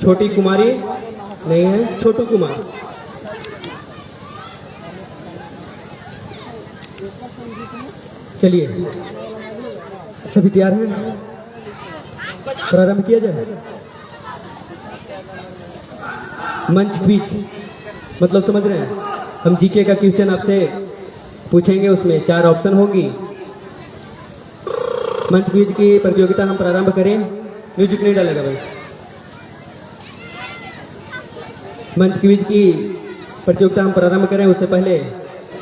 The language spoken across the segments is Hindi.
छोटी कुमारी नहीं है, छोटू कुमार। चलिए सभी तैयार हैं, प्रारंभ किया जाए। मंच क्विज मतलब समझ रहे हैं, हम जीके का क्वेश्चन आपसे पूछेंगे, उसमें 4 ऑप्शन होगी। मंच क्विज की प्रतियोगिता हम प्रारंभ करें। म्यूजिक नहीं डालेगा भाई। मंच क्विज की प्रतियोगिता हम प्रारंभ करें उससे पहले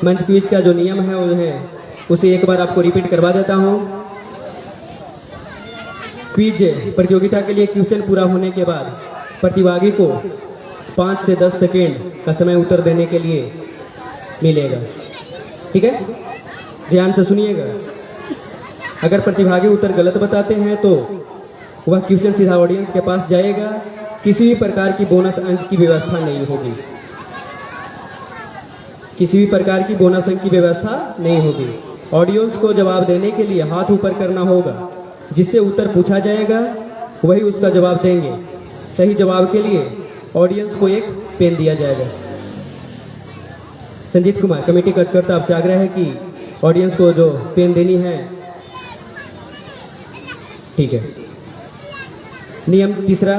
मंच क्विज का जो नियम है वो है उसे एक बार आपको रिपीट करवा देता हूँ। क्विज प्रतियोगिता के लिए क्वेश्चन पूरा होने के बाद प्रतिभागी को 5 से 10 सेकेंड का समय उत्तर देने के लिए मिलेगा। ठीक है, ध्यान से सुनिएगा। अगर प्रतिभागी उत्तर गलत बताते हैं तो वह क्वेश्चन सीधा ऑडियंस के पास जाएगा। किसी भी प्रकार की बोनस अंक की व्यवस्था नहीं होगी, किसी भी प्रकार की बोनस अंक की व्यवस्था नहीं होगी। ऑडियंस को जवाब देने के लिए हाथ ऊपर करना होगा, जिससे उत्तर पूछा जाएगा वही उसका जवाब देंगे। सही जवाब के लिए ऑडियंस को एक पेन दिया जाएगा। संजीत कुमार कमेटी कार्यकर्ता आपसे आग्रह है कि ऑडियंस को जो पेन देनी है। ठीक है। नियम तीसरा,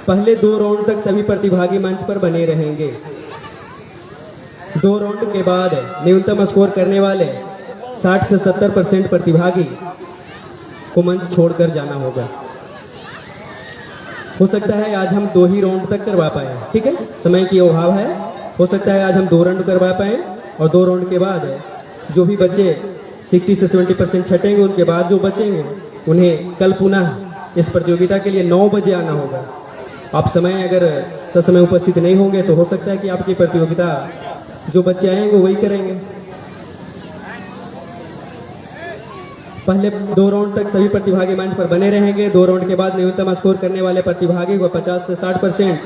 पहले 2 राउंड तक सभी प्रतिभागी मंच पर बने रहेंगे। 2 राउंड के बाद न्यूनतम स्कोर करने वाले 60 से 70% प्रतिभागी को मंच छोड़कर जाना होगा। हो सकता है आज हम 2 ही राउंड तक करवा पाए, ठीक है, समय की अभाव है। हो सकता है आज हम 2 राउंड करवा पाए और 2 राउंड के बाद जो भी बच्चे 60 से 70% छटेंगे, उनके बाद जो बचेंगे उन्हें कल पुनः इस प्रतियोगिता के लिए 9 बजे आना होगा। आप समय अगर ससमय उपस्थित नहीं होंगे तो हो सकता है कि आपकी प्रतियोगिता जो बच्चे आएंगे वही करेंगे। पहले 2 राउंड तक सभी प्रतिभागी मंच पर बने रहेंगे। 2 राउंड के बाद न्यूनतम स्कोर करने वाले प्रतिभागी को 50 से 60%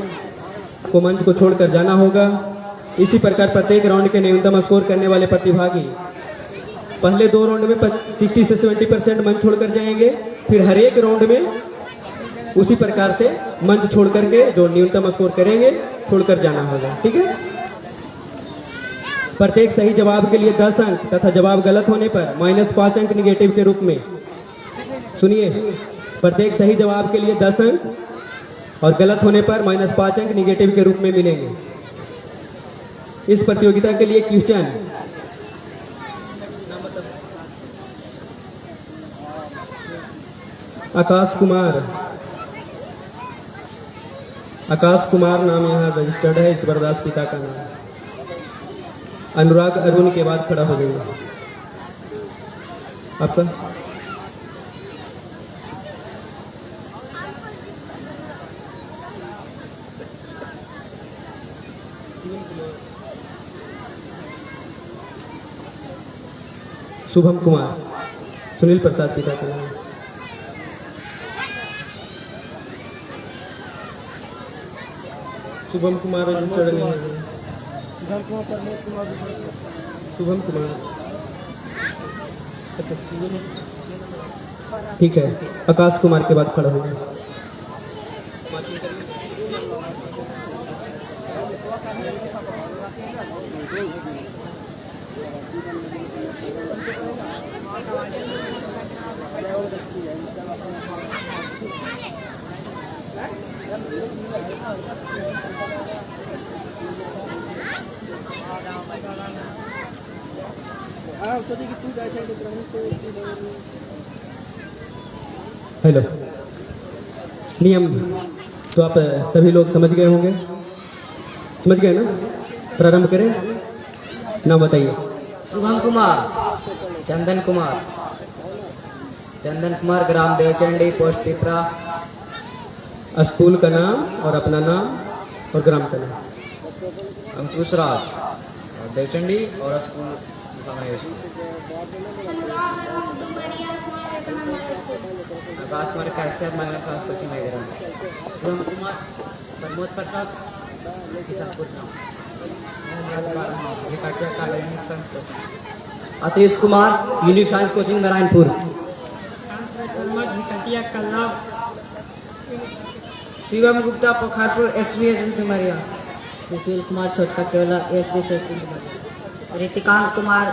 को मंच को छोड़कर जाना होगा। इसी प्रकार प्रत्येक राउंड के न्यूनतम स्कोर करने वाले प्रतिभागी पहले 2 राउंड में 60 से 70% मंच छोड़कर जाएंगे। फिर हर एक राउंड में उसी प्रकार से मंच छोड़ करके जो न्यूनतम स्कोर करेंगे छोड़कर जाना होगा। ठीक है। प्रत्येक सही जवाब के लिए 10 अंक तथा जवाब गलत होने पर -5 अंक निगेटिव के रूप में। सुनिए, प्रत्येक सही जवाब के लिए 10 अंक और गलत होने पर -5 अंक निगेटिव के रूप में मिलेंगे। इस प्रतियोगिता के लिए क्वेश्चन आकाश कुमार नाम यहाँ रजिस्टर्ड है। ईश्वर दास पिता का नाम। अनुराग अरुण के बाद खड़ा हो जाएगा आपका। शुभम कुमार, सुनील प्रसाद पिता का नाम। शुभम कुमार रजिस्टर्ड नहीं है। शुभम कुमार, अच्छा ठीक है। आकाश कुमार के बाद खड़ा होगा। हेलो, नियम तो आप सभी लोग समझ गए होंगे, समझ गए ना? प्रारंभ करें। नाम बताइए। शुभम कुमार, चंदन कुमार, ग्राम देवचंडी, पोस्ट पिपरा। स्कूल का नाम और अपना नाम और ग्राम का नाम। अंकुश राज, देवचंडी और स्कूल आकाश कुमार कैसे महिला क्लास कोचिंग वगैरह। Shubham Kumar, Pramod Prasad, Atish Kumar, unique science coaching Narayanpur. Shivam Gupta Pokharpur SBS Dumaria. Sushil Kumar Chhotka Kewla SBS Dumaria. Ritikant Kumar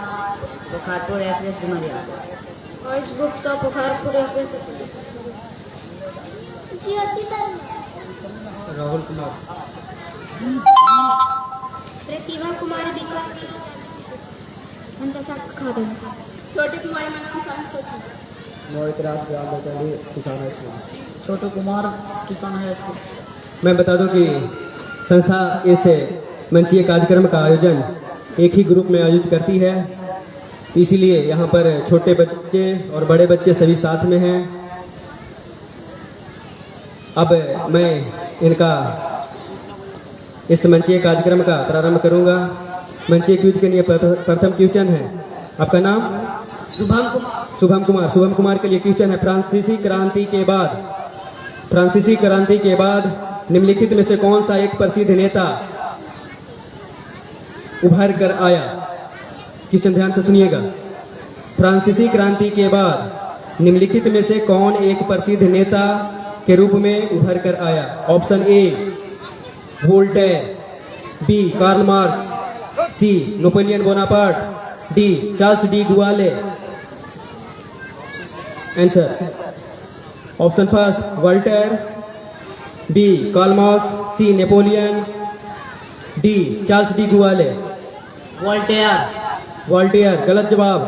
Pokharpur SBS Dumaria. Ayush Gupta Pokharpur SBS. Jyoti Rahul Kumar. Pratibha Kumari Vikram Khadan. Chhoti Kumari Manoj संस्कृति। मोहित राज ग्राम बचौली किसान हाई स्कूल। छोटू कुमार किसान हाई स्कूल। मैं बता दूं कि संस्था इस मंचीय कार्यक्रम का आयोजन एक ही ग्रुप में आयोजित करती है, इसीलिए यहाँ पर छोटे बच्चे और बड़े बच्चे सभी साथ में हैं। अब मैं इनका इस मंचीय कार्यक्रम का प्रारंभ करूंगा। मंचीय क्विज के लिए प्रथम क्वेश्चन है, आपका नाम? शुभम कुमार। शुभम कुमार। शुभम कुमार के लिए क्वेश्चन है, फ्रांसीसी क्रांति के बाद निम्नलिखित में से कौन सा एक प्रसिद्ध नेता उभर कर आया? क्वेश्चन ध्यान से सुनिएगा। फ्रांसीसी क्रांति के बाद निम्नलिखित में से कौन एक प्रसिद्ध नेता के रूप में उभर कर आया? Option A Voltaire, B Karl Marx, C Napoleon Bonaparte, D Charles de Gaulle. Answer option first Voltaire, B Karl Marx, C Napoleon, D Charles de Gaulle. Voltaire गलत जवाब।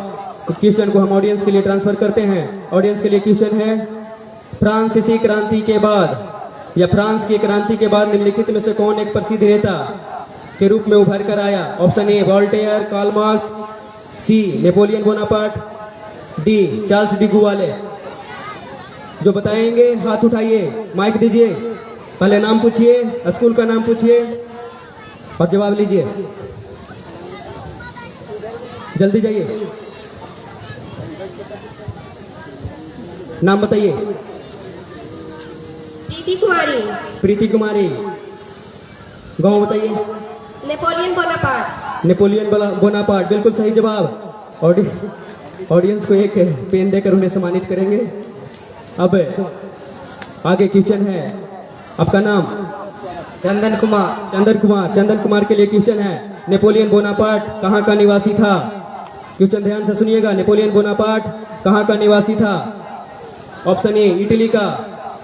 क्वेश्चन को हम ऑडियंस के लिए ट्रांसफर करते हैं। ऑडियंस के लिए क्वेश्चन है, फ्रांसीसी क्रांति के बाद या फ्रांस की क्रांति के बाद निम्नलिखित में से कौन एक प्रसिद्ध नेता के रूप में उभर कर आया? Option A Voltaire, Karl Marx, C Napoleon Bonaparte, D Charles de Gaulle. जो बताएंगे हाथ उठाइए, माइक दीजिए, पहले नाम पूछिए, स्कूल का नाम पूछिए और जवाब लीजिए। जल्दी जाइए, नाम बताइए। प्रीति कुमारी। प्रीति कुमारी। गांव बताइए। Napoleon Bonaparte. नेपोलियन बोनापार्ट बिल्कुल सही जवाब। ऑडियंस को एक पेन देकर उन्हें सम्मानित करेंगे। अब आगे क्वेश्चन है, आपका नाम? चंदन कुमार। चंदन कुमार के लिए क्वेश्चन है, नेपोलियन बोनापार्ट कहाँ का निवासी था? क्वेश्चन ध्यान से सुनिएगा। नेपोलियन बोनापार्ट कहाँ का निवासी था? ऑप्शन ए इटली का,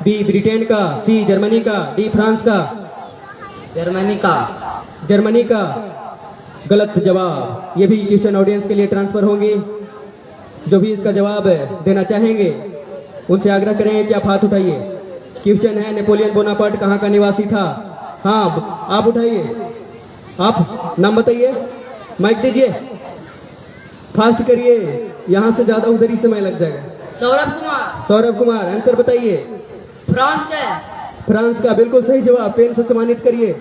बी ब्रिटेन का, सी जर्मनी का, डी फ्रांस का। जर्मनी का गलत जवाब। ये भी क्वेश्चन ऑडियंस के लिए ट्रांसफर होंगे। जो भी इसका जवाब देना चाहेंगे उनसे आग्रह करें कि आप हाथ उठाइए। क्वेश्चन है, नेपोलियन बोनापार्ट कहाँ का निवासी था? हाँ, आप उठाइए, आप नाम बताइए, माइक दीजिए, फास्ट करिए, यहाँ से ज्यादा उधर ही समय लग जाएगा। सौरभ कुमार आंसर बताइए। फ्रांस का बिल्कुल सही जवाब। पेन से सम्मानित करिए।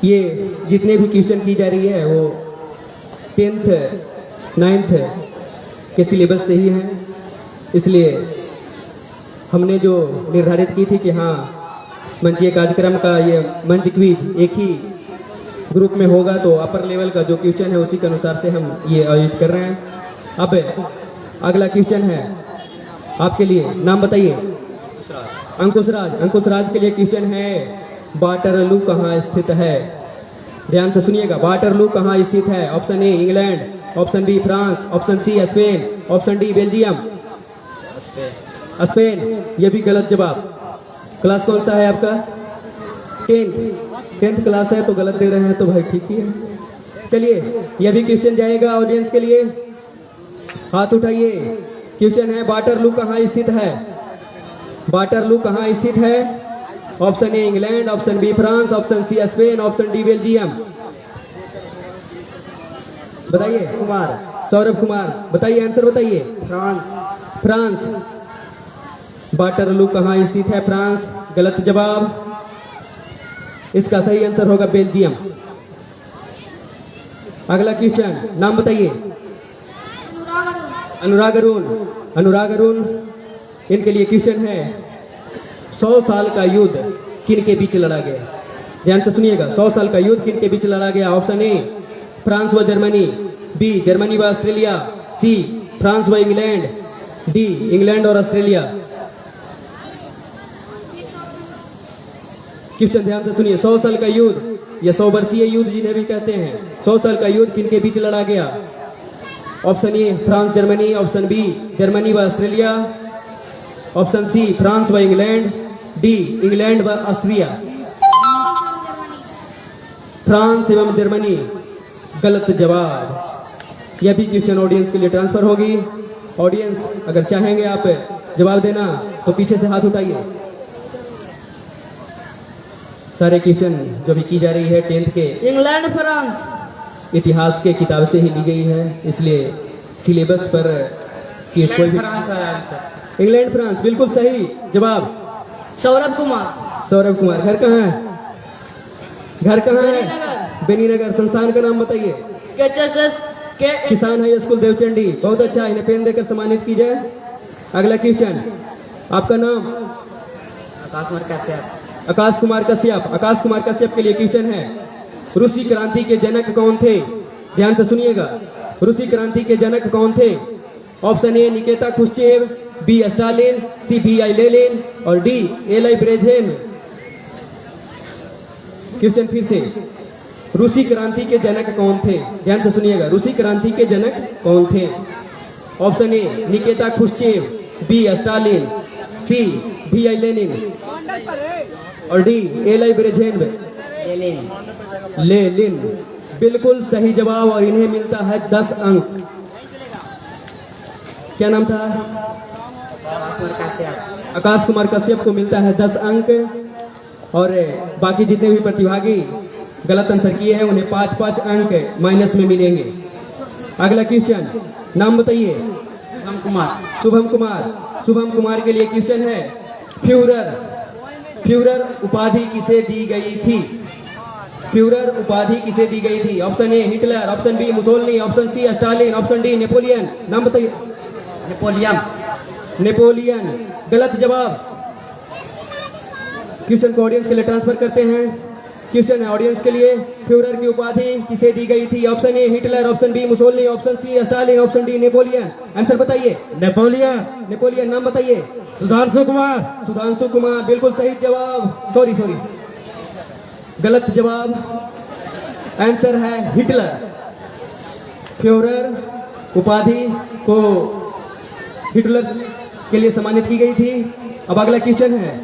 ये जितने भी क्वेश्चन की जा रही है वो 10th 9th के सिलेबस से ही हैं, इसलिए हमने जो निर्धारित की थी कि हाँ मंचीय कार्यक्रम का ये मंच क्विज एक ही ग्रुप में होगा, तो अपर लेवल का जो क्वेश्चन है उसी के अनुसार से हम ये आयोजित कर रहे हैं। अब अगला क्वेश्चन है आपके लिए, नाम बताइए। अंकुश राज के लिए क्वेश्चन है, वाटरलू कहाँ स्थित है? ध्यान से सुनिएगा। वाटरलू कहाँ स्थित है? Option A England, option B France, option C Spain, option D Belgium. Spain ये भी गलत जवाब। क्लास कौन सा है आपका? 10th क्लास है तो गलत दे रहे हैं तो भाई ठीक ही है। चलिए यह भी क्वेश्चन जाएगा ऑडियंस के लिए, हाथ उठाइए। क्वेश्चन है, वाटरलू कहाँ स्थित है? वाटरलू कहाँ स्थित है? Option A England, option B France, option C Spain, option D Belgium. बताइए। सौरभ कुमार बताइए, आंसर बताइए। फ्रांस। वाटरलू कहाँ स्थित है? फ्रांस गलत जवाब। इसका सही आंसर होगा बेल्जियम। अगला क्वेश्चन, नाम बताइए। अनुराग अरुण इनके लिए क्वेश्चन है, 100 साल का युद्ध किन के बीच लड़ा गया? ध्यान से सुनिएगा। 100 साल का युद्ध किन के बीच लड़ा गया? ऑप्शन ए फ्रांस व जर्मनी, बी जर्मनी व ऑस्ट्रेलिया, सी फ्रांस व इंग्लैंड, डी इंग्लैंड और ऑस्ट्रेलिया। क्वेश्चन ध्यान से सुनिए। 100 साल का युद्ध या 100 वर्षीय युद्ध जिन्हें भी कहते हैं, 100 साल का युद्ध किनके बीच लड़ा गया? Option A France Germany, option B Germany व ऑस्ट्रेलिया, ऑप्शन सी फ्रांस व इंग्लैंड, डी इंग्लैंड व ऑस्ट्रिया। फ्रांस एवं जर्मनी गलत जवाब। यह भी क्वेश्चन ऑडियंस के लिए ट्रांसफर होगी। ऑडियंस अगर चाहेंगे आप जवाब देना तो पीछे से हाथ उठाइए। सारे क्वेश्चन जो भी की जा रही है 10th के इंग्लैंड फ्रांस। इतिहास के किताब से ही ली गई है, इसलिए सिलेबस पर कि कोई भी इंग्लैंड फ्रांस बिल्कुल सही जवाब। सौरभ कुमार। सौरभ कुमार। घर कहाँ है? घर कहाँ है? बेनीनगर। संस्थान का नाम बताइए। किसान हाई स्कूल देवचंडी। बहुत अच्छा, इन्हें पेन देकर सम्मानित की जाए। अगला क्वेश्चन, आपका नाम? आकाश कुमार कश्यप। आकाश कुमार कश्यप। आकाश कुमार कश्यप के लिए क्वेश्चन है, रूसी क्रांति के जनक कौन थे? ध्यान से सुनिएगा। रूसी क्रांति के जनक कौन थे? Option A Nikita Khrushchev, B Stalin, C VI Lenin और डी एलाई ब्रेझेन। क्वेश्चन फिर से, रूसी क्रांति के जनक कौन थे? ध्यान से सुनिएगा। रूसी क्रांति के जनक कौन थे? Option A Nikita Khrushchev, B Stalin, C VI Lenin और डी एलाई ब्रेझेन। लेनिन बिल्कुल सही जवाब और इन्हें मिलता है 10 अंक। क्या नाम था? आकाश कुमार कश्यप को मिलता है 10 अंक और बाकी जितने भी प्रतिभागी गलत आंसर किए हैं उन्हें 5-5 अंक माइनस में मिलेंगे। अगला क्वेश्चन, नाम बताइए। शुभम कुमार। शुभम कुमार। शुभम कुमार के लिए क्वेश्चन है, फ्यूरर उपाधि किसे दी गई थी? फ्यूरर उपाधि किसे दी गई थी? Option A Hitler, option B Mussolini, option C Stalin, option D Napoleon. नाम बताइए। नेपोलियन गलत जवाब। क्वेश्चन को ऑडियंस के लिए ट्रांसफर करते हैं। क्वेश्चन है ऑडियंस के लिए, फ्यूरर की उपाधि किसे दी गई थी? Option A Hitler, option B Mussolini, option C Stalin, option D Napoleon. Answer बताइए। नेपोलियन। नाम बताइए। सुधांशु कुमार। सुधांशु कुमार बिल्कुल सही जवाब। सॉरी गलत जवाब। आंसर है हिटलर। फ्यूरर उपाधि को हिटलर के लिए सम्मानित की गई थी। अब अगला क्वेश्चन है,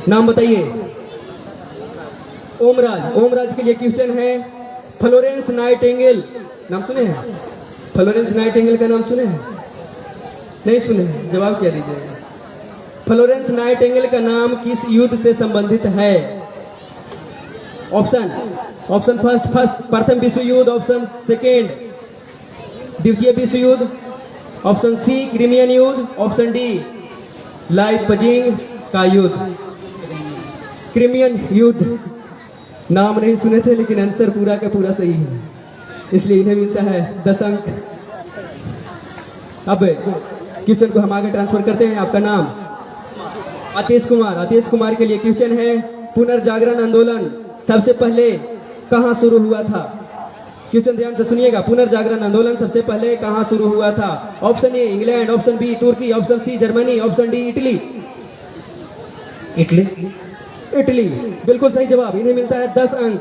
नाम बताइए। ओमराज। ओमराज के लिए क्वेश्चन है, फ्लोरेंस नाइटिंगेल। नाम सुने हैं? फ्लोरेंस नाइटिंगेल का नाम सुने हैं? नहीं सुने? जवाब क्या दीजिएगा? फ्लोरेंस नाइटिंगेल का नाम किस युद्ध से संबंधित है? ऑप्शन फर्स्ट प्रथम विश्व युद्ध, ऑप्शन सेकेंड द्वितीय विश्व युद्ध, ऑप्शन सी क्रीमियन युद्ध, ऑप्शन डी लाइपजिग का युद्ध। क्रीमियन युद्ध। नाम नहीं सुने थे लेकिन आंसर पूरा का पूरा सही है, इसलिए इन्हें मिलता है 10 अंक। अब क्वेश्चन को हम आगे ट्रांसफर करते हैं। आपका नाम? आतिश कुमार। आतिश कुमार के लिए क्वेश्चन है, पुनर्जागरण आंदोलन सबसे पहले कहां शुरू हुआ था? क्वेश्चन ध्यान से सुनिएगा। पुनर्जागरण आंदोलन सबसे पहले कहां शुरू हुआ था? Option A England, option B तुर्की, option C Germany, option D Italy. Italy बिल्कुल सही जवाब। इन्हें मिलता है 10 अंक।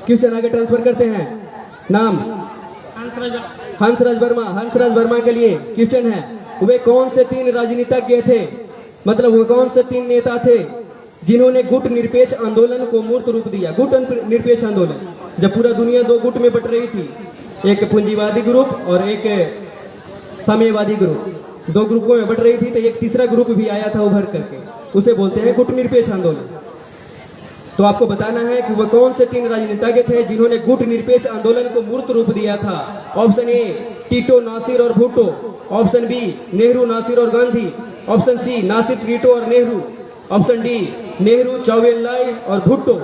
क्वेश्चन आगे ट्रांसफर करते हैं। नाम? हंसराज वर्मा। हंसराज वर्मा के लिए क्वेश्चन है, वे कौन से 3 राजनीतिज्ञ थे, मतलब वे कौन से 3 नेता थे जिन्होंने गुट निरपेक्ष आंदोलन को मूर्त रूप दिया? गुट निरपेक्ष आंदोलन, जब पूरा दुनिया 2 गुट में बट रही थी, एक पूंजीवादी ग्रुप और एक साम्यवादी ग्रुप, 2 ग्रुपों में बट रही थी, तो एक तीसरा ग्रुप भी आया था उभर करके, उसे बोलते हैं गुट निरपेक्ष आंदोलन। तो आपको बताना है कि वह कौन से 3 राजनीतिज्ञ थे जिन्होंने गुट निरपेक्ष आंदोलन को मूर्त रूप दिया था। ऑप्शन ए टीटो, नासिर और Bhutto, option B Nehru, Nasser और Gandhi, option C Nasser, Tito और नेहरू, ऑप्शन डी नेहरू, चौबेलाई और भुट्टो।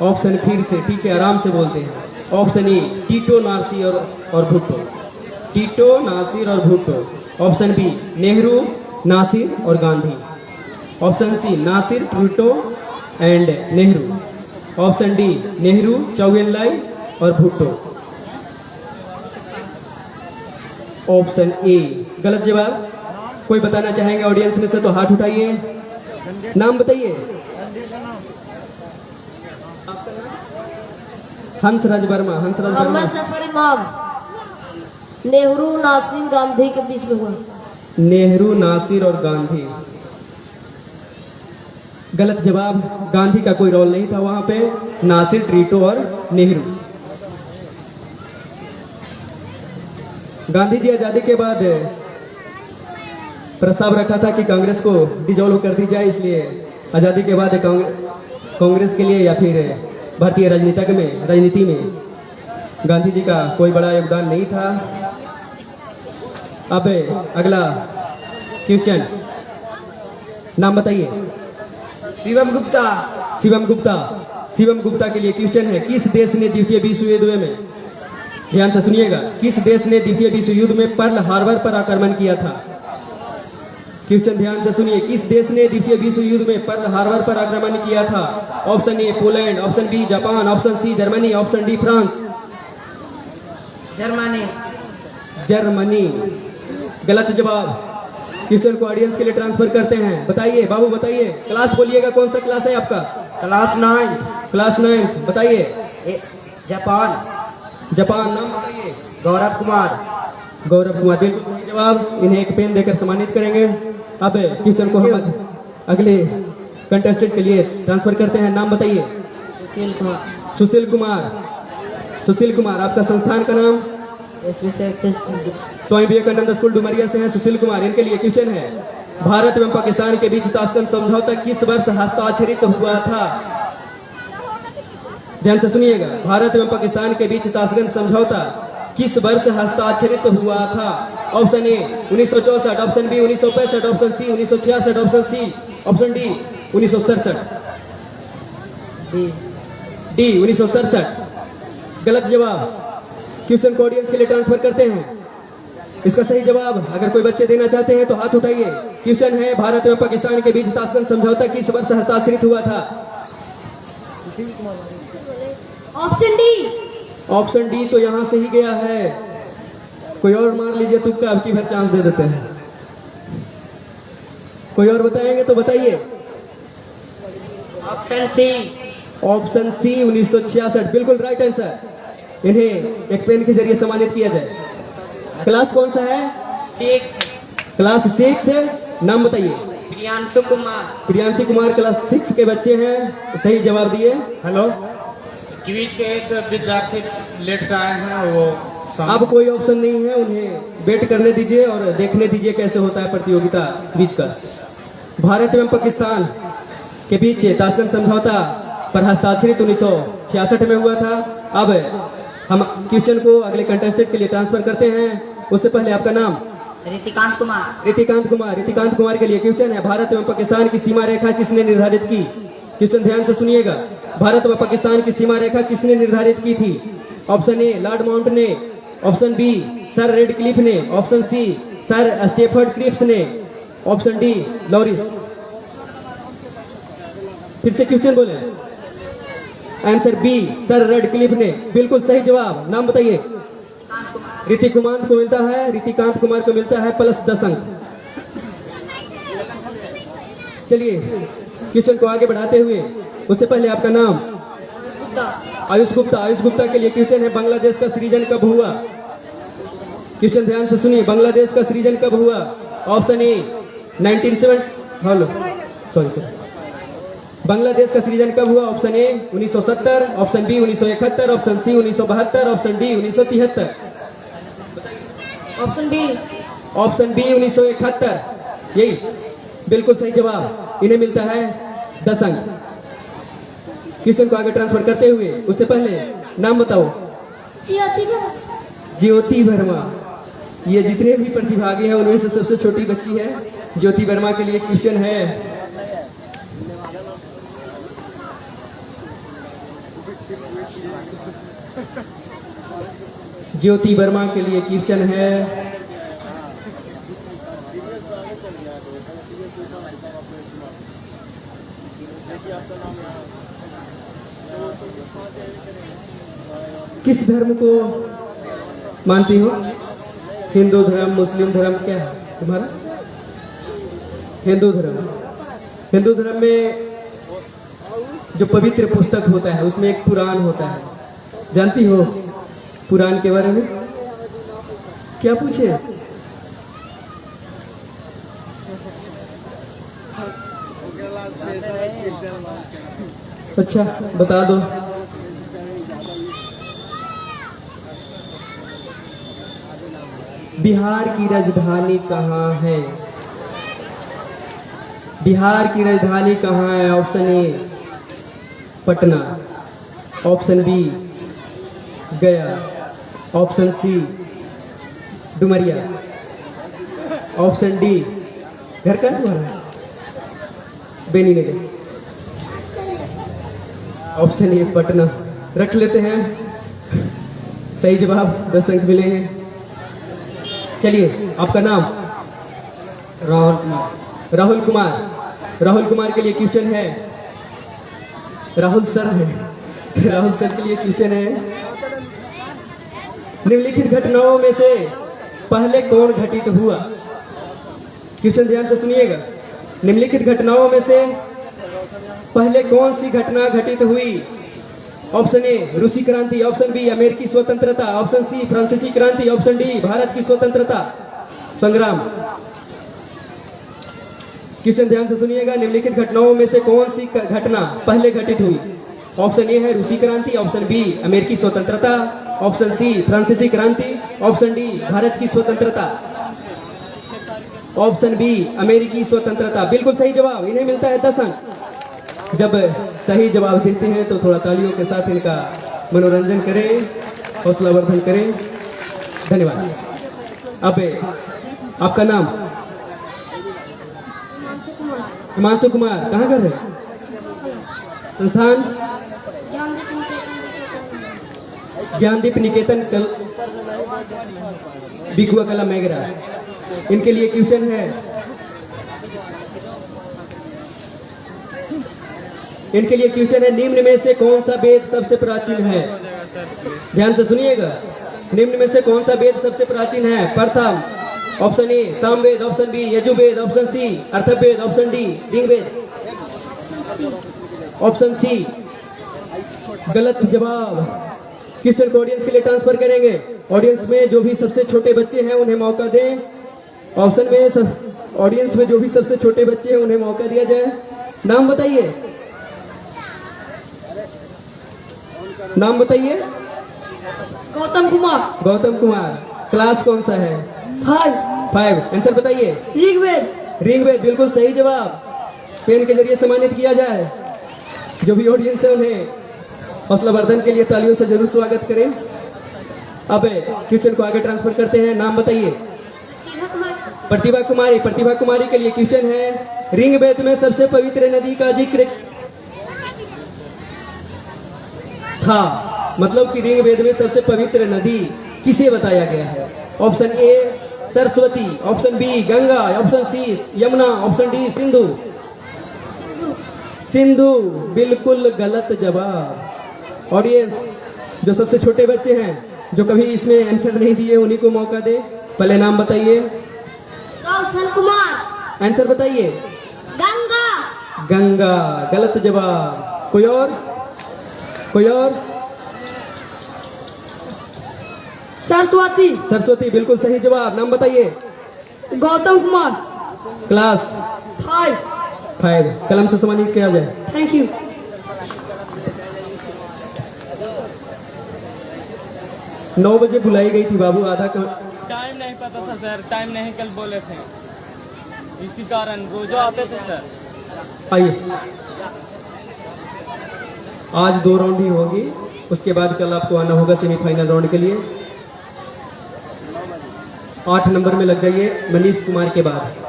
ऑप्शन फिर से, ठीक है, आराम से बोलते हैं। ऑप्शन ए टीटो, नासिर और भुट्टो। टीटो, नासिर और Bhutto. Option B Nehru, Nasser और Gandhi. Option C Nasser, Tito and Nehru. Option D Nehru, चौबेलाई और भुट्टो। ऑप्शन ए गलत जवाब। कोई बताना चाहेंगे ऑडियंस में से तो हाथ उठाइए, नाम बताइए। हंसराज वर्मा, हंसराज वर्मा। मोहम्मद जफर इमाम नेहरू नासिर गांधी के बीच में हुआ। नेहरू, नासिर और गांधी, गलत जवाब। गांधी का कोई रोल नहीं था वहां पे, नासिर, टीटो और नेहरू। गांधी जी आजादी के बाद प्रस्ताव रखा था कि कांग्रेस को डिसॉल्व कर दी जाए, इसलिए आजादी के बाद कांग्रेस के लिए या फिर भारतीय राजनीति में गांधी जी का कोई बड़ा योगदान नहीं था। अब अगला क्वेश्चन, नाम बताइए। शिवम गुप्ता। शिवम गुप्ता, शिवम गुप्ता के लिए क्वेश्चन है, किस देश ने द्वितीय विश्व युद्ध में, ध्यान से सुनिएगा, किस देश ने द्वितीय विश्व युद्ध में पर्ल हार्बर पर आक्रमण किया था? क्वेश्चन ध्यान से सुनिए, किस देश ने द्वितीय विश्व युद्ध में पर्ल हार्बर पर आक्रमण किया था? Option A Poland, option B Japan, option C Germany, option D France. Germany. Germany, गलत जवाब। क्वेश्चन को ऑडियंस के लिए ट्रांसफर करते हैं, बताइए बाबू बताइए, क्लास बोलिएगा, कौन सा क्लास है आपका? क्लास 9। क्लास 9, बताइए। जापान। जापान, नाम बताइए। गौरव कुमार। गौरव कुमार, बिल्कुल सही जवाब। इन्हें एक पेन देकर सम्मानित करेंगे। अब क्वेश्चन को हम अगले कंटेस्टेंट के लिए ट्रांसफर करते हैं, नाम बताइए। सुशील कुमार। सुशील कुमार, सुशील कुमार, आपका संस्थान का नाम? स्वामी विवेकानंद स्कूल डुमरिया से हैं सुशील कुमार। इनके लिए क्वेश्चन है, भारत एवं पाकिस्तान के बीच ताशकंद समझौता किस वर्ष हस्ताक्षरित हुआ था? ध्यान से सुनिएगा, भारत एवं पाकिस्तान के बीच ताशकंद समझौता किस वर्ष हस्ताक्षरित हुआ था? Option A 1964, option B 1965, option C 1966, option D 1967। D 1967 गलत जवाब। क्वेश्चन को ऑडियंस के लिए ट्रांसफर करते हैं, इसका सही जवाब अगर कोई बच्चे देना चाहते हैं तो हाथ उठाइए। क्वेश्चन है, भारत एवं पाकिस्तान के बीच ताशकंद समझौता किस वर्ष हस्ताक्षरित हुआ था? Option D. ऑप्शन डी तो यहाँ से ही गया है, कोई और मार लीजिए तुक्का, अब की बार चांस दे देते हैं। कोई और बताएंगे तो बताइए। Option C. ऑप्शन सी 1966, बिल्कुल राइट आंसर। इन्हें एक पेन के जरिए सम्मानित किया जाए। क्लास कौन सा है? 6। क्लास 6 है, नाम बताइए। प्रियांशु कुमार। प्रियांशु कुमार क्लास 6 के बच्चे हैं, सही जवाब दिए। हेलो, क्विज के एक विद्यार्थी लेट से आए हैं, वो अब कोई ऑप्शन नहीं है, उन्हें वेट करने दीजिए और देखने दीजिए कैसे होता है प्रतियोगिता बीच का। भारत एवं पाकिस्तान के बीच ताशकंद समझौता पर हस्ताक्षरित 1966 में हुआ था। अब हम क्वेश्चन को अगले कंटेस्टेंट के लिए ट्रांसफर करते हैं, उससे पहले आपका नाम? रितिकांत कुमार। रितिकांत कुमार, रितिकांत कुमार के लिए क्वेश्चन है, भारत एवं पाकिस्तान की सीमा रेखा किसने निर्धारित की? क्वेश्चन ध्यान से सुनिएगा, भारत व पाकिस्तान की सीमा रेखा किसने निर्धारित की थी? ऑप्शन ए लॉर्ड माउंट ने, ऑप्शन बी सर रेडक्लिफ ने, option C sir Stafford Cripps ने, ऑप्शन डी लॉरिस। फिर से क्वेश्चन बोले। आंसर बी सर रेडक्लिफ ने, बिल्कुल सही जवाब। नाम बताइए। रितिकांत को मिलता है, रितिकांत कुमार को मिलता है +10 अंक। चलिए क्वेश्चन को आगे बढ़ाते हुए, उससे पहले आपका नाम? आयुष गुप्ता। आयुष गुप्ता के लिए क्वेश्चन है, बांग्लादेश का सृजन कब हुआ? क्वेश्चन ध्यान से सुनिए, बांग्लादेश का सृजन कब हुआ? ऑप्शन ए 1970, बांग्लादेश का सृजन कब हुआ? Option A 1970, option B 1971, option C 1972, option D 1973। Option B. Option B 1971, यही बिल्कुल सही जवाब। इन्हें मिलता है 10 अंक। क्वेश्चन को आगे ट्रांसफर करते हुए, उससे पहले नाम बताओ। ज्योति वर्मा। ये जितने भी प्रतिभागी हैं उनमें से सबसे छोटी बच्ची है। ज्योति वर्मा के लिए क्वेश्चन है, ज्योति वर्मा के लिए क्वेश्चन है, किस धर्म को मानती हो? हिंदू धर्म, मुस्लिम धर्म, क्या है तुम्हारा? हिंदू धर्म। हिंदू धर्म में जो पवित्र पुस्तक होता है उसमें एक पुराण होता है, जानती हो पुराण के बारे में? क्या पूछे? अच्छा बता दो। बिहार की राजधानी कहाँ है? बिहार की राजधानी कहाँ है? Option A Patna, option B Gaya, option C Dumaria, option D घर का तुम्हारा बेनीनगर। ऑप्शन ए पटना रख लेते हैं। सही जवाब, 10 अंक मिले हैं। चलिए आपका नाम? राहुल कुमार। राहुल कुमार। राहुल कुमार के लिए क्वेश्चन है, राहुल सर है, राहुल सर के लिए क्वेश्चन है, निम्नलिखित घटनाओं में से पहले कौन घटित हुआ? क्वेश्चन ध्यान से सुनिएगा। निम्नलिखित घटनाओं में से पहले कौन सी घटना घटित हुई? ऑप्शन ए रूसी क्रांति, ऑप्शन बी अमेरिकी स्वतंत्रता, ऑप्शन सी फ्रांसीसी क्रांति, ऑप्शन डी भारत की स्वतंत्रता संग्राम। क्वेश्चन ध्यान से सुनिएगा। निम्नलिखित घटनाओं में से कौन सी घटना पहले घटित हुई? ऑप्शन ए है रूसी क्रांति, ऑप्शन बी अमेरिकी स्वतंत्रता, ऑप्शन सी फ्रांसीसी क्रांति, ऑप्शन डी भारत की स्वतंत्रता। ऑप्शन बी अमेरिकी स्वतंत्रता बिल्कुल सही जवाब। इन्हें मिलता है 10 अंक। जब सही जवाब देते हैं तो थोड़ा तालियों के साथ इनका मनोरंजन करें, हौसला वर्धन करें। धन्यवाद। अब आपका नाम? हिमांशु कुमार। कहाँ घर है? संस्थान ज्ञानदीप निकेतन बिकुआ कला मेगरा। इनके लिए क्वेश्चन है, इनके लिए क्वेश्चन है, निम्न में से कौन सा वेद सबसे प्राचीन है? ध्यान से सुनिएगा। निम्न में से कौन सा वेद सबसे प्राचीन है? प्रथम option A Samaveda, option B Yajurveda, option C Atharvaveda, option D Rigveda. Option C गलत जवाब। क्वेश्चन को ऑडियंस के लिए ट्रांसफर करेंगे। ऑडियंस में जो भी सबसे छोटे बच्चे हैं उन्हें मौका दें। ऑप्शन में ऑडियंस में जो भी सबसे छोटे बच्चे हैं उन्हें मौका दिया जाए। नाम बताइए, नाम बताइए। गौतम कुमार। गौतम कुमार। क्लास कौन सा है? 5। आंसर बताइए। ऋग्वेद। ऋग्वेद बिल्कुल सही जवाब। पेन के जरिए सम्मानित किया जाए। जो भी ऑडियंस है उन्हें हौसला वर्धन के लिए तालियों से जरूर स्वागत करें। अब क्वेश्चन को आगे ट्रांसफर करते हैं। नाम बताइए। प्रतिभा कुमारी। प्रतिभा कुमारी के लिए क्वेश्चन है, ऋग्वेद में सबसे पवित्र नदी का जिक्र था, मतलब कि ऋग्वेद में सबसे पवित्र नदी किसे बताया गया है? Option A Saraswati, option B Ganga, option C Yamuna, option D Sindhu. Sindhu बिल्कुल गलत जवाब। ऑडियंस जो सबसे छोटे बच्चे हैं जो कभी इसमें आंसर नहीं दिए उन्हीं को मौका दे। पहले नाम बताइए। रोशन कुमार। आंसर बताइए। गंगा। गंगा गलत जवाब। कोई और? कोई और? सरस्वती। सरस्वती बिल्कुल सही जवाब। नाम बताइए। गौतम कुमार। क्लास 5। कलम से सम्मानित किया जाए। Thank you. 9 बजे बुलाई गई थी बाबू, आधा टाइम नहीं पता था सर, टाइम नहीं कल बोले थे, इसी कारण रोजो आते थे सर। आइए, आज 2 राउंड ही होगी, उसके बाद कल आपको आना होगा सेमीफाइनल राउंड के लिए। 8 नंबर में लग जाइए मनीष कुमार के बाद।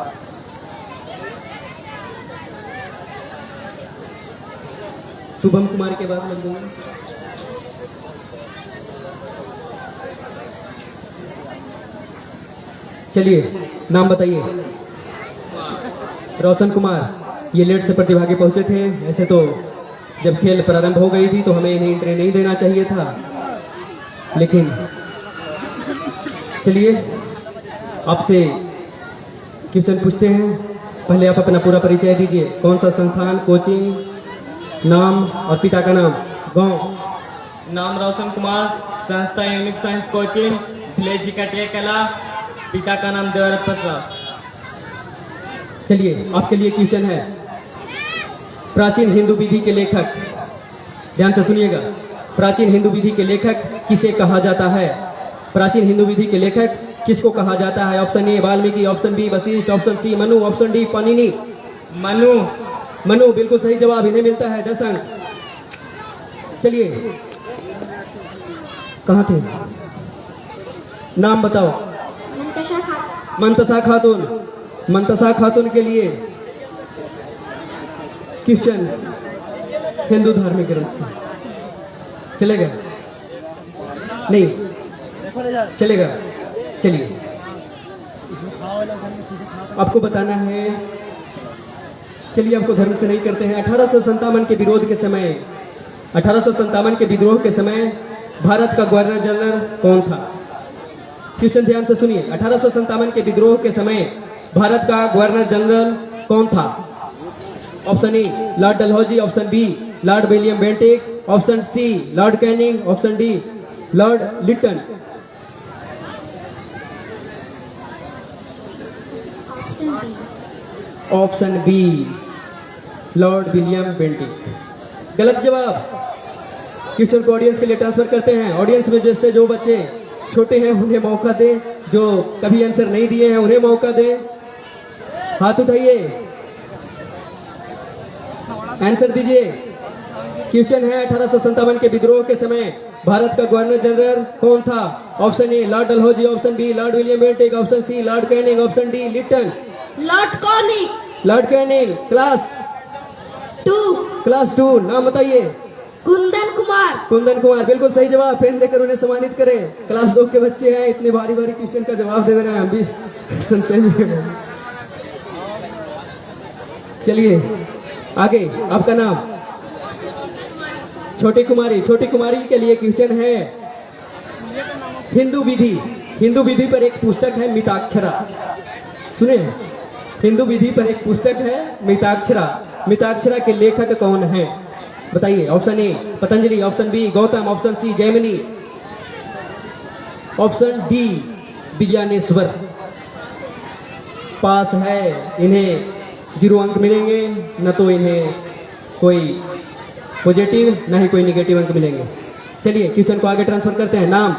शुभम कुमार के बाद लग जाइए। चलिए नाम बताइए। रोशन कुमार। ये लेट से प्रतिभागी पहुंचे थे। ऐसे तो जब खेल प्रारंभ हो गई थी तो हमें इन्हें एंट्री नहीं देना चाहिए था, लेकिन चलिए आपसे क्वेश्चन पूछते हैं। पहले आप अपना पूरा परिचय दीजिए। कौन सा संस्थान, कोचिंग, नाम और पिता का नाम, गांव। नाम रोशन कुमार, संस्था यूनिक साइंस कोचिंग, विलेज जिकाटिया कला, पिता का नाम देवरत प्रसाद। चलिए आपके लिए क्वेश्चन है, प्राचीन हिंदू विधि के लेखक, ध्यान से सुनिएगा, प्राचीन हिंदू विधि के लेखक किसे कहा जाता है? प्राचीन हिंदू विधि के लेखक किसको कहा जाता है? Option A Valmiki, option B Vashishtha, option C Manu, option D Panini. Manu. Manu बिल्कुल सही जवाब, इन्हें मिलता है 10 अंक। चलिए कहाँ थे, नाम बताओ। मुंतशा खातून। मंतसा खातून। मंतसा खातून के लिए क्वेश्चन हिंदू धार्मिक ग्रंथ से चलेगा? नहीं चलेगा। चलिए आपको बताना है। चलिए आपको धर्म से नहीं करते हैं। 1857 के विरोध के समय, 1857 के विद्रोह के समय भारत का गवर्नर जनरल कौन था? क्वेश्चन ध्यान से सुनिए। 1857 के विद्रोह के समय भारत का गवर्नर जनरल कौन था? Option A Lord Dalhousie, option B Lord William Bentinck, option C Lord Canning, option D Lord Lytton. Option B Lord William Bentinck गलत जवाब। क्वेश्चन को ऑडियंस के लिए ट्रांसफर करते हैं। ऑडियंस में जैसे जो बच्चे छोटे हैं उन्हें मौका दें, जो कभी आंसर नहीं दिए हैं उन्हें मौका दें। हाथ उठाइए, आंसर दीजिए। क्वेश्चन है 1857 के विद्रोह के समय भारत का गवर्नर जनरल कौन था? Option A Lord Dalhousie, option B Lord William Bentinck, option C Lord Canning, option D Lytton. Lord Canning. Lord Canning. Class 2 नाम बताइए। कुंदन कुमार। कुंदन कुमार बिल्कुल सही जवाब। पेन देकर उन्हें सम्मानित करें। क्लास 2 के बच्चे हैं, इतने भारी भारी क्वेश्चन का जवाब दे रहे हैं, हम भी संशय में हैं। चलिए आगे, आपका नाम? छोटी कुमारी। छोटी कुमारी के लिए क्वेश्चन है, हिंदू विधि, हिंदू विधि पर एक पुस्तक है मिताक्षरा। सुने, हिंदू विधि पर एक पुस्तक है मिताक्षरा। मिताक्षरा के लेखक कौन है? बताइए। Option A Patanjali, option B Gautam, option C Jaimini, option D Vijnaneshwara. पास है, इन्हें 0 अंक मिलेंगे, न तो इन्हें कोई पॉजिटिव न ही कोई निगेटिव अंक मिलेंगे। चलिए क्वेश्चन को आगे ट्रांसफर करते हैं। नाम?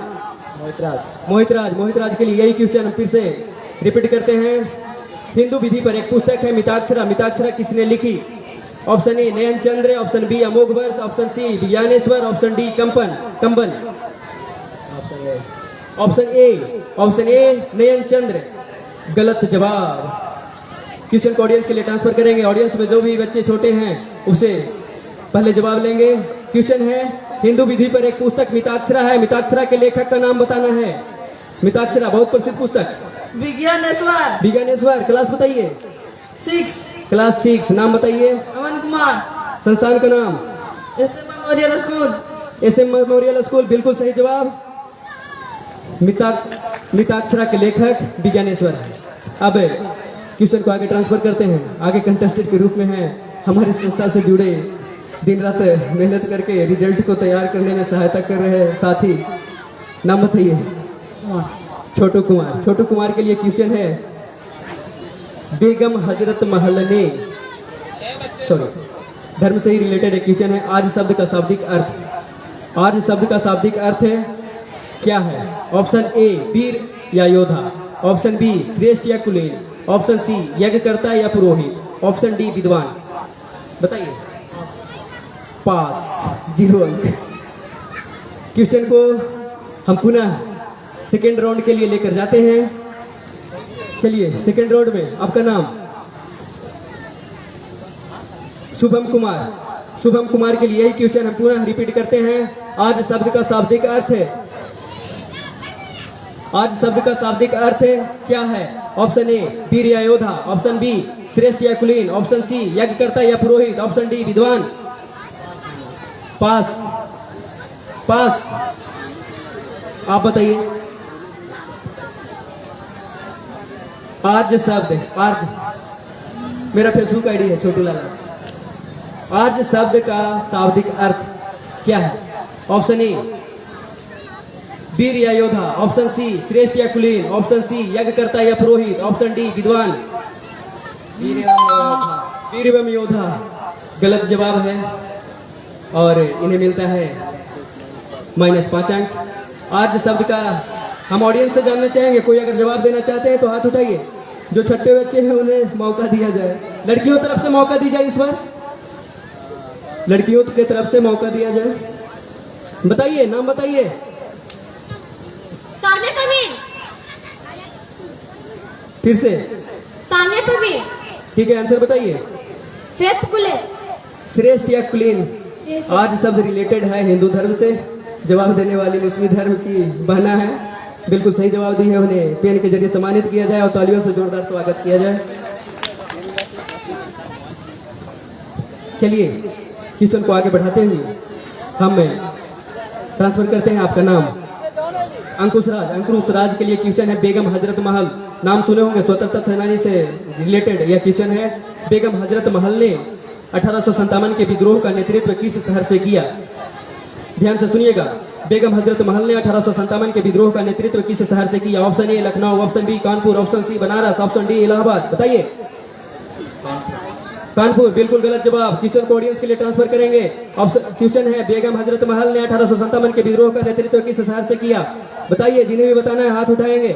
मोहितराज। मोहितराज के लिए यही क्वेश्चन फिर से रिपीट करते हैं। हिंदू विधि पर एक पुस्तक है मिताक्षरा। मिताक्षरा किसने लिखी? Option A Nayan Chandra, option B Amogh Varsh, option C Vijnaneshwara, option D Kamban. Option A Nayan Chandra गलत जवाब। क्वेश्चन को ऑडियंस के लिए ट्रांसफर करेंगे। ऑडियंस में जो भी बच्चे छोटे हैं उसे पहले जवाब लेंगे। क्वेश्चन है, हिंदू विधि पर एक पुस्तक मिताक्षरा है। मिताक्षरा के लेखक का नाम बताना है। मिताक्षरा बहुत प्रसिद्ध पुस्तक। विज्ञानेश्वर। विज्ञानेश्वर। क्लास बताइए। 6। क्लास 6 नाम बताइए। अमन कुमार। संस्थान का नाम? SM memorial school. SM memorial school बिल्कुल सही जवाब। मिताक्षरा के लेखक विज्ञानेश्वर है। अब क्वेश्चन को आगे ट्रांसफर करते हैं। आगे कंटेस्टेंट के रूप में हैं हमारी संस्था से जुड़े, दिन रात मेहनत करके रिजल्ट को तैयार करने में सहायता कर रहे साथी। नाम बताइए। छोटू कुमार। छोटू कुमार के लिए क्वेश्चन है, बेगम हजरत महल ने, धर्म से ही रिलेटेड एक क्वेश्चन है। आज शब्द का शाब्दिक अर्थ, आज शब्द का शाब्दिक अर्थ है क्या है? ऑप्शन ए वीर या योद्धा, ऑप्शन बी श्रेष्ठ या कुलीन, ऑप्शन सी यज्ञकर्ता या पुरोहित, ऑप्शन डी विद्वान। बताइए। पास, 0 अंक। क्वेश्चन को हम पुनः सेकेंड राउंड के लिए लेकर जाते हैं। चलिए सेकेंड राउंड में आपका नाम? शुभम कुमार। शुभम कुमार के लिए यही क्वेश्चन हम पुनः रिपीट करते हैं। आज शब्द का शाब्दिक अर्थ है, आज शब्द का शाब्दिक अर्थ क्या है? ऑप्शन ए वीर या योद्धा, ऑप्शन बी श्रेष्ठ या कुलीन, ऑप्शन सी यज्ञकर्ता या पुरोहित, ऑप्शन डी विद्वान। पास। आप बताइए। आर्य शब्द, आर्य मेरा फेसबुक आईडी है छोटू लाल। आर्य शब्द का शाब्दिक अर्थ क्या है? ऑप्शन ए वीर या योद्धा, ऑप्शन सी श्रेष्ठ या कुलीन, ऑप्शन सी यज्ञकर्ता या पुरोहित, ऑप्शन डी विद्वान। वीर एवं योद्धा। वीर एवं योद्धा गलत जवाब है और इन्हें मिलता है -5 अंक। आर्य शब्द का हम ऑडियंस से जानना चाहेंगे, कोई अगर जवाब देना चाहते हैं तो हाथ उठाइए। जो छठे बच्चे हैं उन्हें मौका दिया जाए। लड़कियों तरफ से मौका दी जाए, इस बार लड़कियों की तरफ से मौका दिया जाए। बताइए, नाम बताइए। सामने परवीन। फिर से। सामने परवीन। ठीक है, आंसर बताइए। श्रेष्ठ कुले। श्रेष्ठ या कुलीन। आज शब्द रिलेटेड है हिंदू धर्म से। जवाब देने वाली मुस्लिम धर्म की बहना है, बिल्कुल सही जवाब दी है। उन्हें पेन के जरिए सम्मानित किया जाए और तालियों से जोरदार स्वागत किया जाए। चलिए क्वेश्चन को आगे बढ़ाते हुए हम ट्रांसफर करते हैं आपका नाम। अंकुश राज। अंकुश राज के लिए क्वेश्चन है बेगम हजरत महल। नाम सुने होंगे, स्वतंत्रता सेनानी से रिलेटेड यह क्वेश्चन है। बेगम हजरत महल ने 1857 के विद्रोह का नेतृत्व किस शहर से किया? ध्यान से सुनिएगा। बेगम हजरत महल ने 1857 के विद्रोह का नेतृत्व किस शहर से किया? Option A Lucknow, option B Kanpur, option C Banaras, option D Allahabad. बताइए। कानपुर बिल्कुल गलत जवाब। क्वेश्चन को ऑडियंस के लिए ट्रांसफर करेंगे। क्वेश्चन है बेगम हजरत महल ने 1857 के विद्रोह का नेतृत्व किस शहर से किया? बताइए, जिन्हें भी बताना है हाथ उठाएंगे।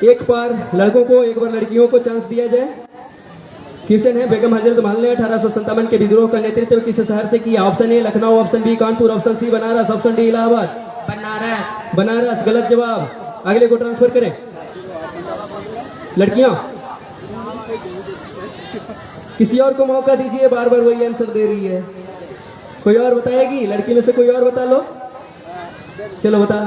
एक बार लड़कों को, एक बार लड़कियों को चांस दिया जाए। क्वेश्चन है बेगम हजरत महल ने 1857 के विद्रोह का नेतृत्व किस शहर से किया? Option A Lucknow, option B Kanpur, option C Banaras, option D Allahabad. Banaras. Banaras गलत जवाब। अगले को ट्रांसफर करें। लड़कियां, किसी और को मौका दीजिए, बार बार वही आंसर दे रही है। कोई और बताएगी? लड़की में से कोई और बता लो। चलो बता।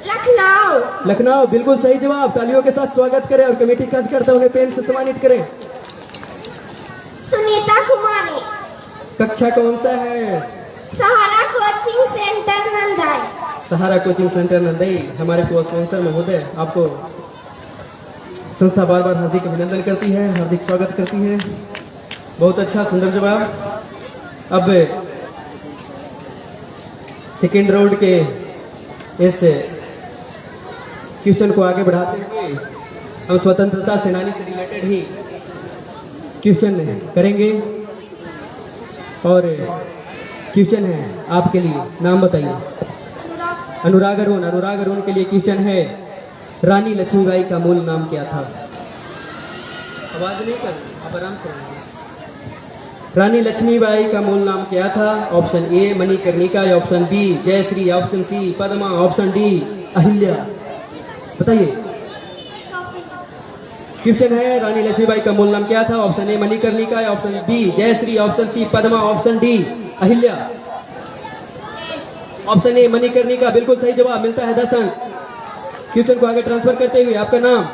लखनऊ। लखनऊ बिल्कुल सही जवाब। तालियों के साथ स्वागत करें और कमेटी कार्यकर्ता उन्हें पेन से सम्मानित करें। सुनीता कुमारी। कक्षा कौन सा है? सहारा कोचिंग सेंटर नंदाई। सहारा कोचिंग सेंटर नंदई। हमारे को स्पॉन्सर महोदय आपको संस्था बार बार हार्दिक अभिनंदन करती है, हार्दिक स्वागत करती है। बहुत अच्छा, सुंदर जवाब। अब सेकेंड राउंड के इस क्वेश्चन को आगे बढ़ाते हुए हम स्वतंत्रता सेनानी से रिलेटेड ही क्वेश्चन करेंगे और क्वेश्चन है आपके लिए। नाम बताइए। अनुराग अरुण। अनुराग अरुण के लिए क्वेश्चन है रानी लक्ष्मीबाई का मूल नाम क्या था? आवाज नहीं कर, आप आराम से। रानी लक्ष्मीबाई का मूल नाम क्या था? Option A Manikarnika, option B Jayashri, option C Padma, option D Ahilya. बताइए। क्वेश्चन है रानी लक्ष्मीबाई का मूल नाम क्या था? Option A Manikarnika, option B Jayashri, option C Padma, option D Ahilya. Option A Manikarnika बिल्कुल सही जवाब। मिलता है 10 अंक। क्वेश्चन को आगे ट्रांसफर करते हुए आपका नाम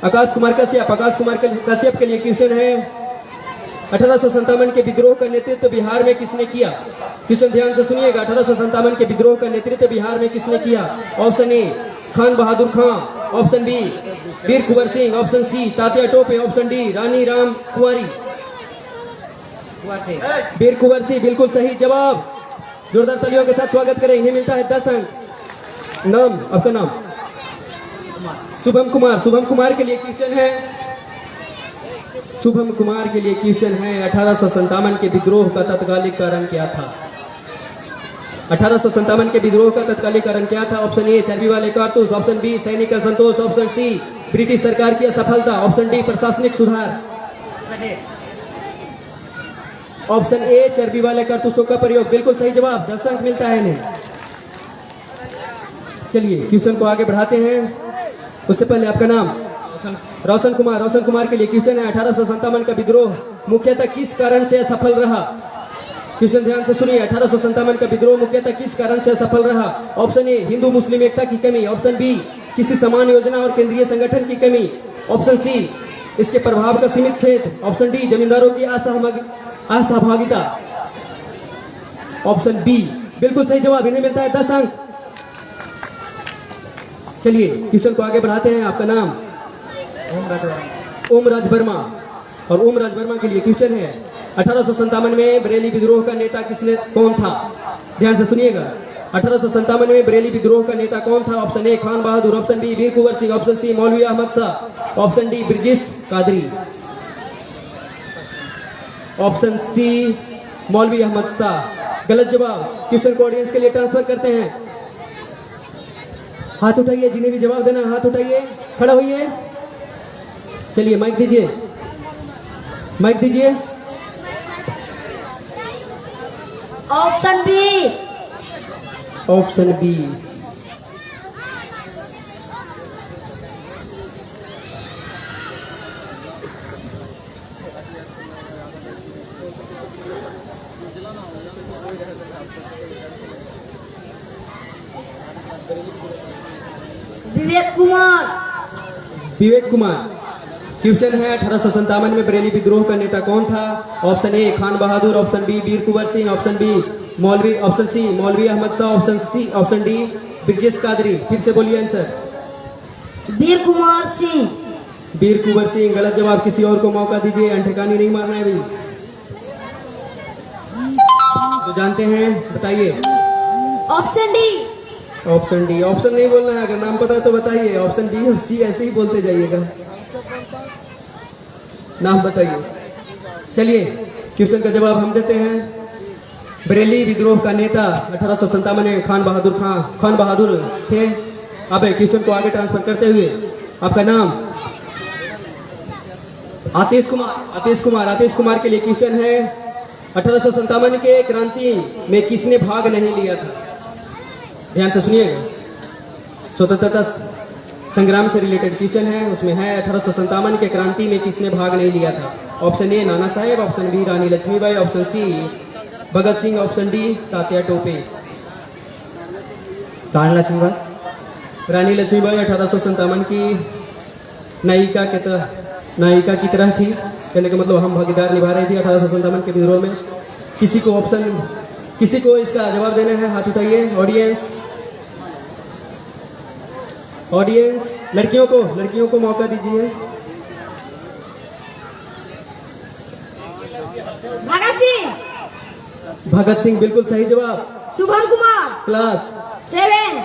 आकाश कुमार कश्यप। आकाश कुमार कश्यप के लिए क्वेश्चन है 1857 के विद्रोह का नेतृत्व बिहार में किसने किया? क्वेश्चन ध्यान से सुनिएगा। 1857 के विद्रोह का नेतृत्व बिहार में किसने किया? Option A Khan Bahadur Khan, option B Veer Kunwar Singh, option C Tatya Tope, option D Rani Ram Kunwari. Veer Kunwar Singh बिल्कुल सही जवाब। जोरदार तालियों के साथ स्वागत करें। इन्हें मिलता है 10 अंक। नाम, आपका नाम? शुभम कुमार। शुभम कुमार के लिए क्वेश्चन है। शुभम कुमार के लिए क्वेश्चन है 1857 के विद्रोह का तत्कालिक कारण क्या था? 1857 के विद्रोह का तत्कालिक कारण क्या था? ऑप्शन ए चर्बी वाले कारतूस, ऑप्शन बी सैनिक असंतोष, ऑप्शन सी ब्रिटिश सरकार की असफलता, ऑप्शन डी प्रशासनिक सुधार। ऑप्शन ए चर्बी वाले कारतूसों का प्रयोग बिल्कुल सही जवाब। 10 अंक मिलता है इन्हें। चलिए क्वेश्चन को आगे बढ़ाते हैं। उससे पहले आपका नाम? रोशन कुमार। रोशन कुमार के लिए क्वेश्चन है 1857 का विद्रोह मुख्यतः किस कारण से असफल रहा? क्वेश्चन ध्यान से सुनिए। 1857 का विद्रोह मुख्यतः किस कारण से असफल रहा? ऑप्शन ए हिंदू मुस्लिम एकता की कमी, ऑप्शन बी किसी समान योजना और केंद्रीय संगठन की कमी, ऑप्शन सी इसके प्रभाव का सीमित क्षेत्र, ऑप्शन डी जमींदारों की असहभागिता, ऑप्शन बी बिल्कुल सही जवाब। इन्हें मिलता है 10 अंक। चलिए क्वेश्चन को आगे बढ़ाते हैं। आपका नाम ओम राज वर्मा, और ओम राज वर्मा के लिए क्वेश्चन है 1857 में बरेली विद्रोह का नेता कौन था? ध्यान से सुनिएगा। 1857 में बरेली विद्रोह का नेता कौन था? Option A Khan Bahadur, option B Veer Kunwar Singh, option C Maulvi Ahmad Shah, option D Brijesh Qadri, option C Maulvi Ahmad Shah. गलत जवाब। क्वेश्चन को ऑडियंस के लिए ट्रांसफर करते हैं। हाथ उठाइए, जिन्हें भी जवाब देना हाथ उठाइए, खड़ा होइए। चलिए माइक दीजिए, माइक दीजिए। Option B. Option B. Vivek Kumar. Vivek Kumar. Question है 1857 में बरेली विद्रोह का नेता कौन था? Option A Khan Bahadur, option B Veer Kunwar Singh, option B Maulvi, option C Maulvi Ahmad Shah, option D Brijesh Qadri. फिर से बोलिए आंसर। वीर कुमार सिंह। वीर कुंवर सिंह। गलत जवाब। किसी और को मौका दीजिए, अंठकानी नहीं मारना है भाई। तो जानते हैं, बताइए। Option D. Option D. Option नहीं बोलना है, अगर नाम पता है तो बताइए। ऑप्शन बी और सी ऐसे ही बोलते जाइएगा। नाम बताइए। चलिए क्वेश्चन का जवाब हम देते हैं। बरेली विद्रोह का नेता 1857 में खान बहादुर थे। अब क्वेश्चन को आगे ट्रांसफर करते हुए, आपका नाम आतिश कुमार। आतिश कुमार के लिए क्वेश्चन है 1857 के क्रांति में किसने भाग नहीं लिया था? ध्यान से सुनिएगा। स्वतंत्रता संग्राम से रिलेटेड क्वेश्चन है, उसमें है 1857 के क्रांति में किसने भाग नहीं लिया था? ऑप्शन ए नाना साहेब, ऑप्शन बी रानी Lakshmibai, option C Bhagat Singh, option D Tatya Tope. रानी लक्ष्मीबाई 1857 की नायिका की तरह थी। कहने का मतलब हम भागीदार निभा रही थी 1857 के विद्रोह में। किसी को इसका जवाब देना है, हाथ उठाइए। ऑडियंस लड़कियों को मौका दीजिए। भगत सिंह बिल्कुल सही जवाब। शुभम कुमार। क्लास 7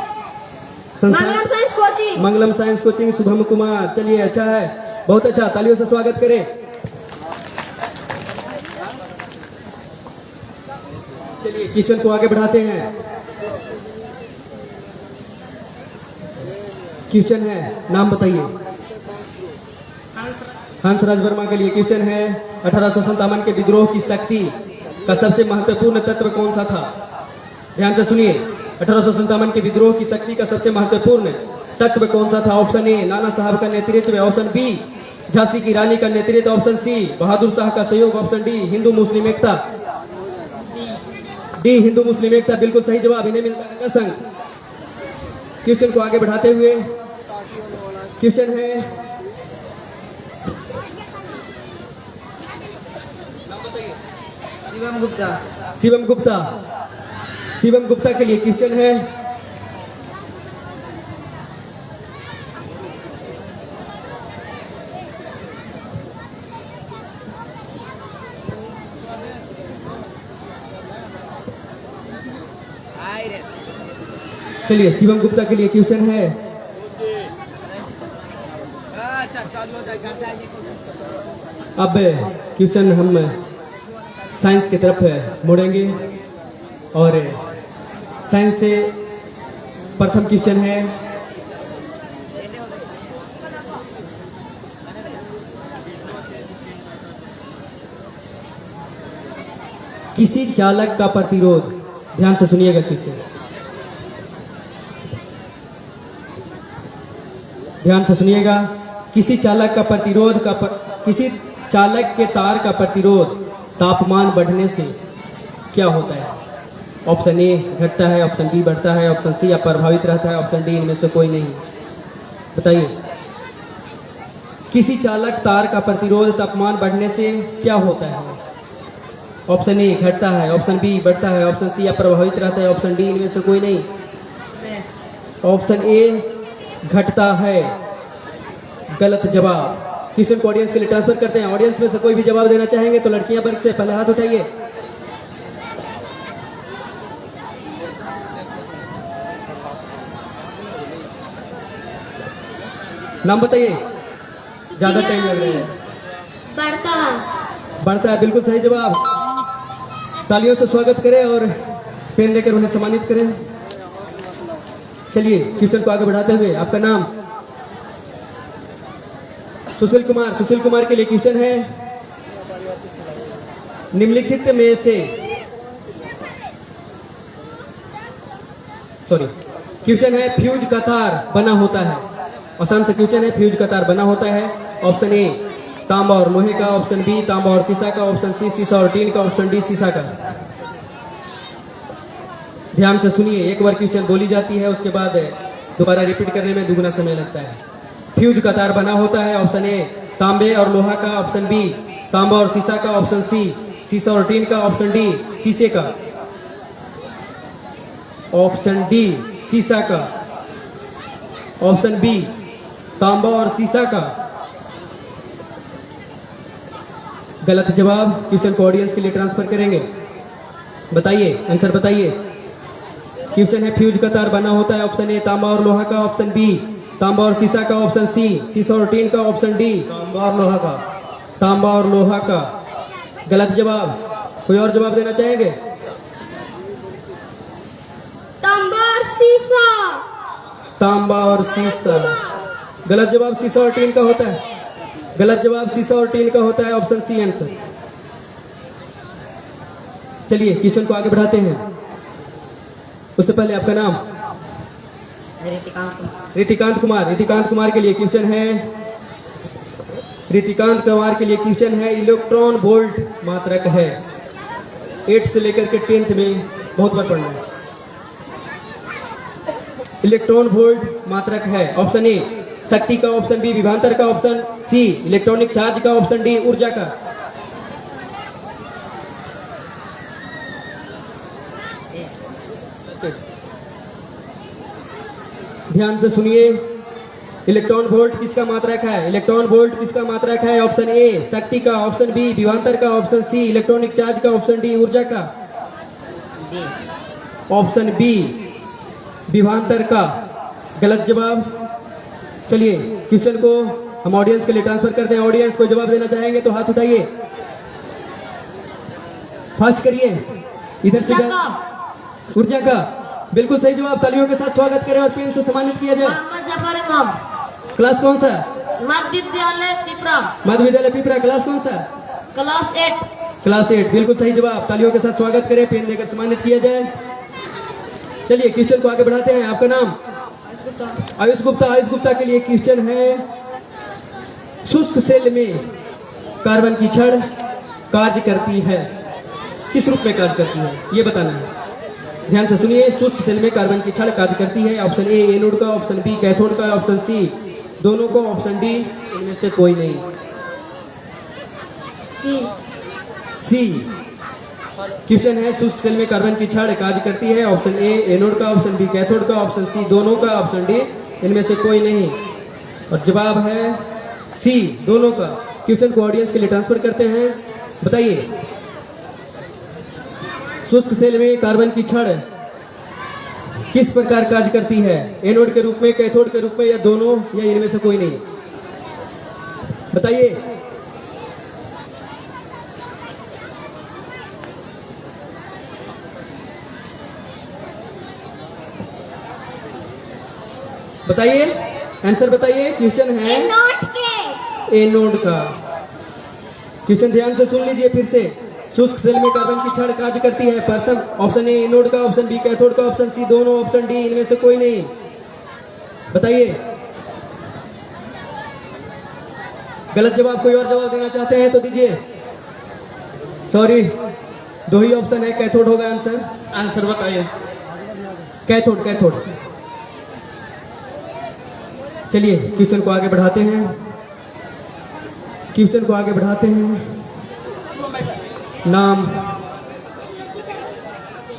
मंगलम साइंस कोचिंग। मंगलम साइंस कोचिंग शुभम कुमार। चलिए अच्छा है, बहुत अच्छा, तालियों से स्वागत करें। चलिए क्वेश्चन को आगे बढ़ाते हैं। क्वेश्चन है, नाम बताइए। हंस राज वर्मा के लिए क्वेश्चन है 1857 के विद्रोह की शक्ति का सबसे महत्वपूर्ण तत्व कौन सा था? ध्यान से सुनिए। 1857 के विद्रोह की शक्ति का सबसे महत्वपूर्ण तत्व कौन सा था? ऑप्शन ए नाना साहब का नेतृत्व, ऑप्शन बी झांसी की रानी का नेतृत्व, ऑप्शन सी बहादुर शाह का सहयोग, ऑप्शन डी हिंदू मुस्लिम एकता। डी हिंदू मुस्लिम एकता बिल्कुल सही जवाब। इन्हें मिलता है संघ। क्वेश्चन को आगे बढ़ाते हुए, क्वेश्चन है शिवम गुप्ता के लिए क्वेश्चन है चलिए शिवम गुप्ता के लिए क्वेश्चन है अब क्वेश्चन हम साइंस की तरफ मुड़ेंगे और साइंस से प्रथम क्वेश्चन है किसी चालक का प्रतिरोध। ध्यान से सुनिएगा क्वेश्चन, ध्यान से सुनिएगा। किसी चालक का प्रतिरोध किसी चालक के तार का प्रतिरोध तापमान बढ़ने से क्या होता है? ऑप्शन ए घटता है, ऑप्शन बी बढ़ता है, ऑप्शन सी प्रभावित रहता है, ऑप्शन डी इनमें से कोई नहीं। बताइए, किसी चालक तार का प्रतिरोध तापमान बढ़ने से क्या होता है? ऑप्शन ए घटता है, ऑप्शन बी बढ़ता है, ऑप्शन सी प्रभावित रहता है, ऑप्शन डी इनमें से कोई नहीं। ऑप्शन ए घटता है। गलत जवाब। क्वेश्चन को ऑडियंस के लिए ट्रांसफर करते हैं। ऑडियंस में से कोई भी जवाब देना चाहेंगे तो लड़कियां वर्ग से पहले हाथ उठाइए। नाम बताइए, ज्यादा टाइम लग रहा है। बढ़ता है। बढ़ता है, बिल्कुल सही जवाब। तालियों से स्वागत करें और पेन देकर उन्हें सम्मानित करें। चलिए क्वेश्चन को आगे बढ़ाते हुए, आपका नाम? सुशील कुमार। सुशील कुमार के लिए क्वेश्चन है, निम्नलिखित में से क्वेश्चन है फ्यूज का तार बना होता है। आसान सा क्वेश्चन है, फ्यूज का तार बना होता है। ऑप्शन ए तांबा और लोहे का, ऑप्शन बी तांबा और शीशा का, ऑप्शन सी शीशा और टीन का, ऑप्शन डी शीशा का। ध्यान से सुनिए, एक बार क्वेश्चन बोली जाती है, उसके बाद दोबारा रिपीट करने में दुगना समय लगता है। फ्यूज का तार बना होता है, ऑप्शन ए तांबे और लोहा का, ऑप्शन बी तांबा और शीशा का, ऑप्शन सी शीशा और टीन का, ऑप्शन डी शीशे का, ऑप्शन डी शीशा का, ऑप्शन बी तांबा और शीशा का। गलत जवाब। क्वेश्चन को ऑडियंस के लिए ट्रांसफर करेंगे। बताइए, आंसर बताइए। क्वेश्चन है फ्यूज का तार बना होता है, ऑप्शन ए तांबा और लोहा का, ऑप्शन बी तांबा और शीशा का, ऑप्शन सी शीशा और टीन का, ऑप्शन डी तांबा और लोहा का। तांबा और लोहा का। गलत जवाब। कोई और जवाब देना चाहेंगे? तांबा और शीशा। तांबा और शीशा। गलत जवाब, शीशा और टीन का होता है। गलत जवाब, शीशा और टीन का होता है, ऑप्शन सी आंसर। चलिए क्वेश्चन को आगे बढ़ाते हैं। उससे पहले आपका नाम? ऋतिकांत कुमार। ऋतिकांत कुमार। ऋतिकांत कुमार के लिए क्वेश्चन है, ऋतिकांत कुमार के लिए क्वेश्चन है, इलेक्ट्रॉन वोल्ट मात्रक है। 8 से लेकर के 10th में बहुत बार पढ़ना है। इलेक्ट्रॉन वोल्ट मात्रक है। ऑप्शन ए शक्ति का, ऑप्शन बी विभवांतर का, ऑप्शन सी इलेक्ट्रॉनिक चार्ज का, ऑप्शन डी ऊर्जा का। ध्यान से सुनिए, इलेक्ट्रॉन वोल्ट किसका मात्रक है? इलेक्ट्रॉन वोल्ट किसका मात्रक है? ऑप्शन ए शक्ति का, ऑप्शन बी विभवांतर का, ऑप्शन सी इलेक्ट्रॉनिक चार्ज का, ऑप्शन डी ऊर्जा का। बी। ऑप्शन बी विभवांतर का। गलत जवाब। चलिए क्वेश्चन को हम ऑडियंस के लिए ट्रांसफर करते हैं। ऑडियंस को जवाब देना चाहेंगे तो हाथ उठाइए, फास्ट करिए। इधर से ऊर्जा का। बिल्कुल सही जवाब। तालियों के साथ स्वागत करें और पेन से सम्मानित किया जाए। मोहम्मद जफर इमाम। क्लास कौन सा? मध्य विद्यालय पिपरा। मध्य विद्यालय पिपरा। क्लास कौन सा? क्लास 8। क्लास 8। बिल्कुल सही जवाब। तालियों के साथ स्वागत करें, पेन देकर सम्मानित किया जाए। चलिए क्वेश्चन को आगे बढ़ाते हैं। आपका नाम? आयुष गुप्ता। आयुष गुप्ता के लिए क्वेश्चन है, शुष्क सेल में कार्बन की छड़ कार्य करती है, किस रूप में कार्य करती है ये बताना है। ध्यान से सुनिए, शुष्क सेल में कार्बन की छड़ कार्य करती है। ऑप्शन ए एनोड का, ऑप्शन बी कैथोड का, ऑप्शन सी दोनों को, ऑप्शन डी इनमें से कोई नहीं। सी क्वेश्चन है, शुष्क सेल में कार्बन की छड़ कार्य करती है। ऑप्शन ए एनोड का, ऑप्शन बी कैथोड का, ऑप्शन सी दोनों का, ऑप्शन डी इनमें से कोई नहीं। और जवाब है सी दोनों का। क्वेश्चन को ऑडियंस के लिए ट्रांसफर करते हैं। बताइए, शुष्क सेल में कार्बन की छड़ किस प्रकार कार्य करती है? एनोड के रूप में, कैथोड के रूप में, या दोनों, या इनमें से कोई नहीं? बताइए। बताइए, आंसर बताइए। क्वेश्चन है नोट के। एनोड का। क्वेश्चन ध्यान से सुन लीजिए फिर से। शुष्क सेल में कार्बन की छड़ कार्य करती है। प्रथम ऑप्शन ए एनोड का, ऑप्शन बी कैथोड का, ऑप्शन सी दोनों, ऑप्शन डी इनमें से कोई नहीं। बताइए। गलत जवाब। कोई और जवाब देना चाहते हैं तो दीजिए। सॉरी, दो ही ऑप्शन है, कैथोड होगा आंसर। आंसर बताइए। कैथोड। कैथोड। चलिए क्वेश्चन को आगे बढ़ाते हैं। क्वेश्चन को आगे बढ़ाते हैं। नाम?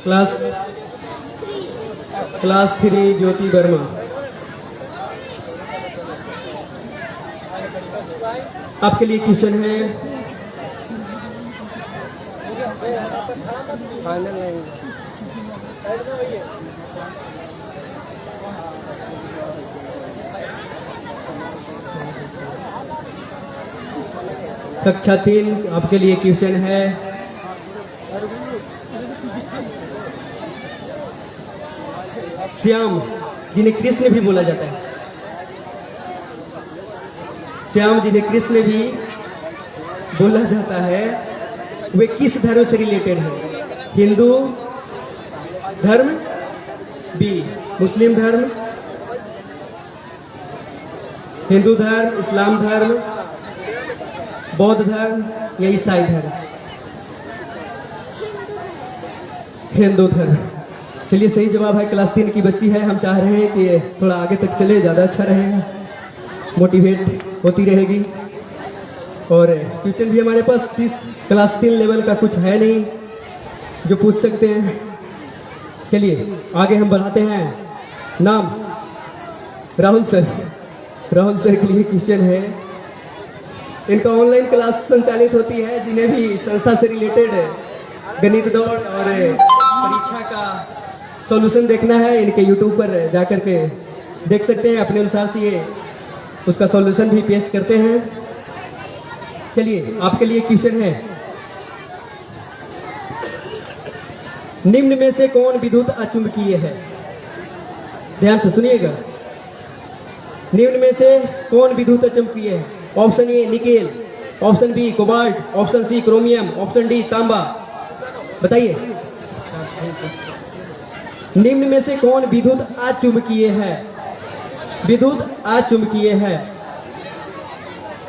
क्लास 3 ज्योति वर्मा। आपके लिए क्वेश्चन है कक्षा 3 आपके लिए क्वेश्चन है श्याम जिन्हें कृष्ण भी बोला जाता है, श्याम जिन्हें कृष्ण भी बोला जाता है, वे किस धर्म से रिलेटेड है? हिंदू धर्म, बी मुस्लिम धर्म, हिंदू धर्म, इस्लाम धर्म, बौद्ध धर्म या ईसाई धर्म? हिंदू धर्म। चलिए सही जवाब है, क्लास 3 की बच्ची है। हम चाह रहे हैं कि ये थोड़ा आगे तक चले, ज़्यादा अच्छा रहेगा, मोटिवेट होती रहेगी। और क्वेश्चन भी हमारे पास क्लास 3 लेवल का कुछ है नहीं जो पूछ सकते हैं। चलिए आगे हम बढ़ाते हैं। नाम राहुल सर। राहुल सर के लिए क्वेश्चन है, इनका ऑनलाइन क्लास संचालित होती है, जिन्हें भी संस्था से रिलेटेड गणित दौड़ और परीक्षा का सॉल्यूशन देखना है, इनके यूट्यूब पर जाकर के देख सकते हैं। अपने अनुसार से ये उसका सॉल्यूशन भी पेस्ट करते हैं। चलिए आपके लिए क्वेश्चन है, निम्न में से कौन विद्युत अचुंबकीय है? ध्यान से सुनिएगा, निम्न में से कौन विद्युत अचुंबकीय है? Option A nickel, option B cobalt, option C chromium, option D तांबा। बताइए, निम्न में से कौन विद्युत अचुंबकीय है? विद्युत अचुंबकीय है।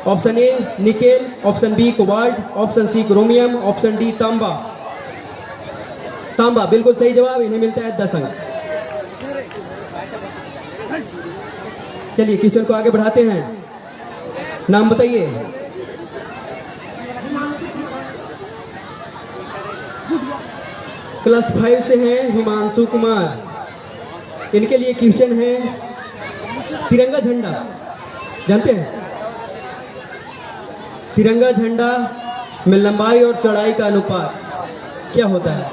Option A nickel, option B cobalt, option C chromium, option D तांबा। तांबा बिल्कुल सही जवाब, इन्हें मिलता है 10 अंक। चलिए क्वेश्चन को आगे बढ़ाते हैं। नाम बताइए। क्लास 5 से हैं हिमांशु कुमार। इनके लिए क्वेश्चन है, तिरंगा झंडा जानते हैं? तिरंगा झंडा में लंबाई और चौड़ाई का अनुपात क्या होता है?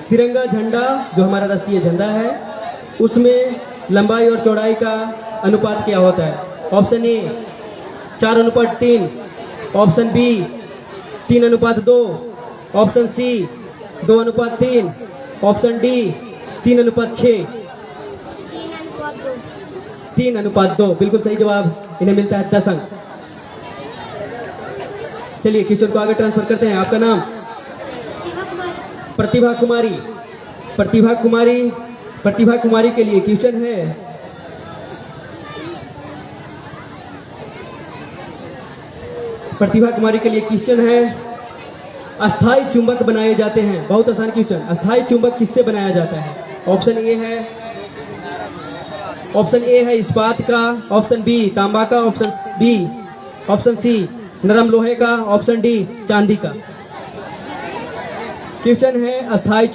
तिरंगा झंडा जो हमारा राष्ट्रीय झंडा है, उसमें लंबाई और चौड़ाई का अनुपात क्या होता है? Option A 4:3, option B 3:2, option C 2:3, option D 3:6। 3:2 बिल्कुल सही जवाब, इन्हें मिलता है 10 अंक। चलिए क्वेश्चन को आगे ट्रांसफर करते हैं। आपका नाम? प्रतिभा कुमारी। प्रतिभा कुमारी, प्रतिभा कुमारी के लिए क्वेश्चन है, प्रतिभा कुमारी के लिए क्वेश्चन है, अस्थाई चुंबक बनाए जाते हैं। बहुत आसान क्वेश्चन, अस्थाई चुंबक किससे बनाया जाता है? ऑप्शन ए है इस्पात का, ऑप्शन बी तांबा का, ऑप्शन सी नरम लोहे का, ऑप्शन डी चांदी का। क्वेश्चन है, अस्थाई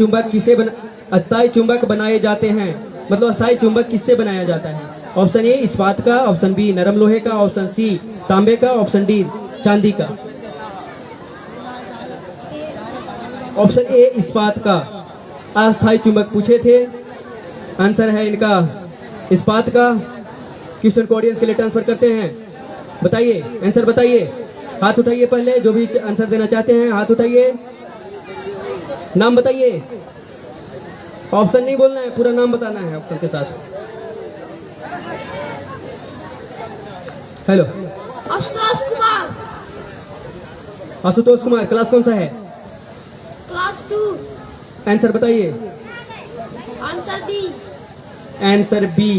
चुंबक बनाए जाते हैं, मतलब अस्थाई चुंबक किससे बनाया जाता है? ऑप्शन ए इस्पात का, ऑप्शन बी नरम लोहे का, ऑप्शन सी तांबे का, ऑप्शन डी चांदी का। ऑप्शन ए इस्पात का अस्थाई चुंबक पूछे थे, आंसर है इनका इस्पात का। क्वेश्चन को ऑडियंस के लिए ट्रांसफर करते हैं। बताइए, आंसर बताइए, हाथ उठाइए। पहले जो भी आंसर देना चाहते हैं हाथ उठाइए, नाम बताइए। ऑप्शन नहीं बोलना है, पूरा नाम बताना है ऑप्शन के साथ। हेलो, आशुतोष कुमार, आशुतोष कुमार। क्लास कौन सा है? क्लास 2। आंसर बताइए। Answer B. Answer B.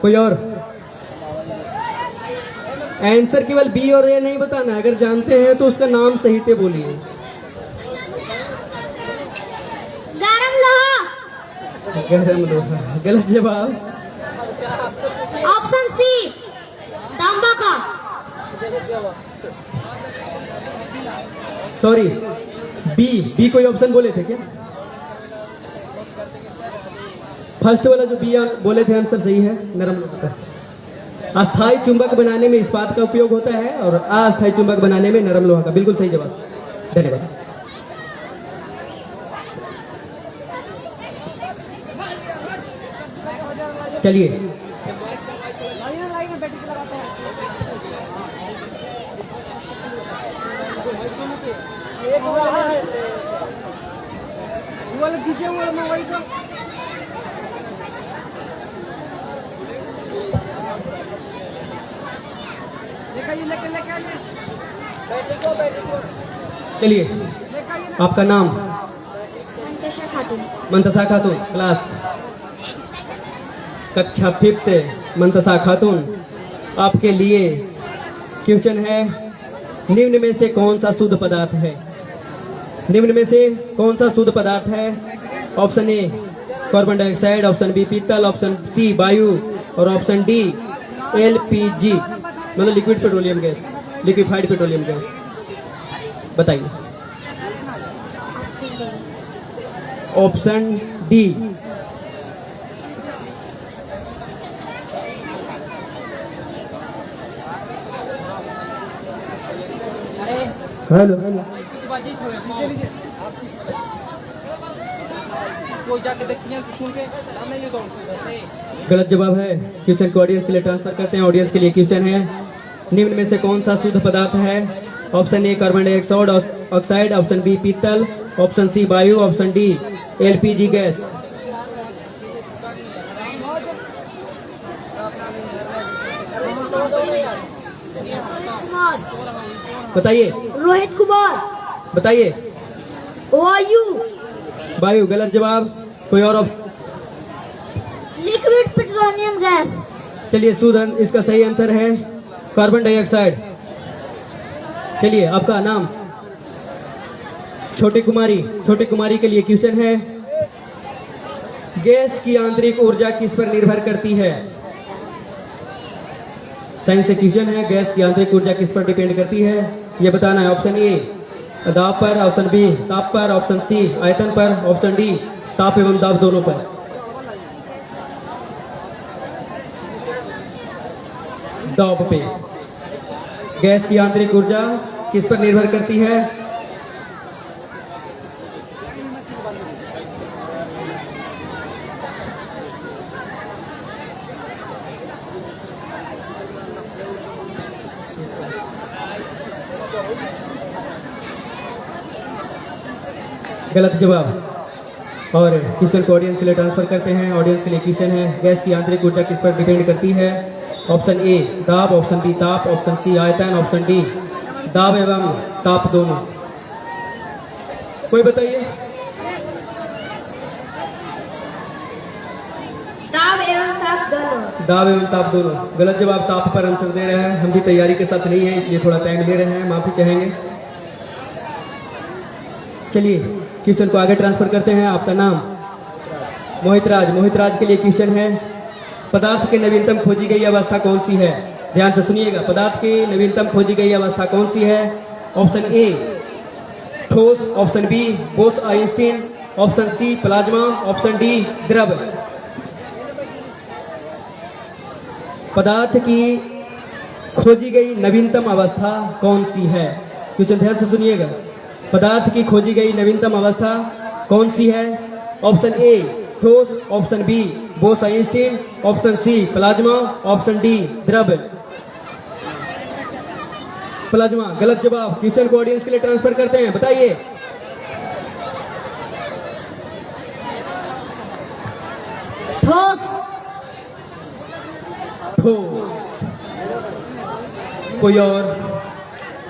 कोई और? आंसर केवल बी और ए नहीं बताना, अगर जानते हैं तो उसका नाम सही से बोलिए। गरम लोहा। गरम लोहा गलत जवाब। ऑप्शन सी तांबा का। सॉरी, बी कोई ऑप्शन बोले थे क्या? फर्स्ट वाला जो बी बोले थे आंसर सही है, नरम लोहा का। अस्थाई चुंबक बनाने में इस्पात का उपयोग होता है और अस्थाई चुंबक बनाने में नरम लोहा का। बिल्कुल सही जवाब, धन्यवाद। चलिए चलिए, आपका नाम? मंतशा खातून। मंतसा खातून, क्लास कक्षा 5th, मंतसा खातून। आपके लिए क्वेश्चन है, निम्न में से कौन सा शुद्ध पदार्थ है? निम्न में से कौन सा शुद्ध पदार्थ है? Option A carbon dioxide, option B पीतल, ऑप्शन सी वायु और ऑप्शन डी LPG मतलब liquid petroleum gas, liquefied petroleum gas. बताइए। Option D. हेलो, गलत जवाब है। क्वेश्चन को ऑडियंस के लिए ट्रांसफर करते हैं। ऑडियंस के लिए क्वेश्चन है, निम्न में से कौन सा शुद्ध पदार्थ है? Option A carbon dioxide oxide, option B पीतल, ऑप्शन सी वायु, ऑप्शन डी LPG गैस। बताइए। रोहित कुमार। बताइए। वायु। वायु गलत जवाब। कोई और लिक्विड पेट्रोलियम गैस। चलिए, शुद्ध इसका सही आंसर है कार्बन डाइऑक्साइड। चलिए, आपका नाम? छोटी कुमारी। छोटी कुमारी के लिए क्वेश्चन है, गैस की आंतरिक ऊर्जा किस पर निर्भर करती है? साइंस से क्वेश्चन है, गैस की आंतरिक ऊर्जा किस पर डिपेंड करती है? ये बताना है। ऑप्शन ए दाब पर, ऑप्शन बी ताप पर, ऑप्शन सी आयतन पर, ऑप्शन डी ताप एवं दाब दोनों पर। दाब पे। गैस की आंतरिक ऊर्जा किस पर निर्भर करती है? गलत जवाब। और क्वेश्चन को ऑडियंस के लिए ट्रांसफर करते हैं। ऑडियंस के लिए क्वेश्चन है, गैस की आंतरिक ऊर्जा किस पर डिपेंड करती है? ऑप्शन ए दाब, ऑप्शन बी ताप, ऑप्शन सी आयतन, ऑप्शन डी दाब एवं ताप दोनों। कोई बताइए। दाब एवं ताप दोनों। दाब एवं ताप दोनों। गलत जवाब। ताप पर आंसर दे रहे हैं। हम भी तैयारी के साथ नहीं है, इसलिए थोड़ा टाइम ले रहे हैं, माफी चाहेंगे। चलिए, क्वेश्चन को आगे ट्रांसफर करते हैं। आपका नाम? मोहित राज। मोहित राज के लिए क्वेश्चन है, पदार्थ की नवीनतम खोजी गई अवस्था कौन सी है? ध्यान से सुनिएगा। पदार्थ की नवीनतम खोजी गई अवस्था कौन सी है? ऑप्शन ए ठोस, option B Bose Einstein, option C plasma, option D द्रव। पदार्थ की खोजी गई नवीनतम अवस्था कौन सी है? क्वेश्चन ध्यान से सुनिएगा। पदार्थ की खोजी गई नवीनतम अवस्था कौन सी है? ऑप्शन ए ठोस, option B Bose Einstein, option C plasma, option D द्रव। प्लाज्मा गलत जवाब। क्वेश्चन को ऑडियंस के लिए ट्रांसफर करते हैं। बताइए। ठोस। ठोस। कोई और?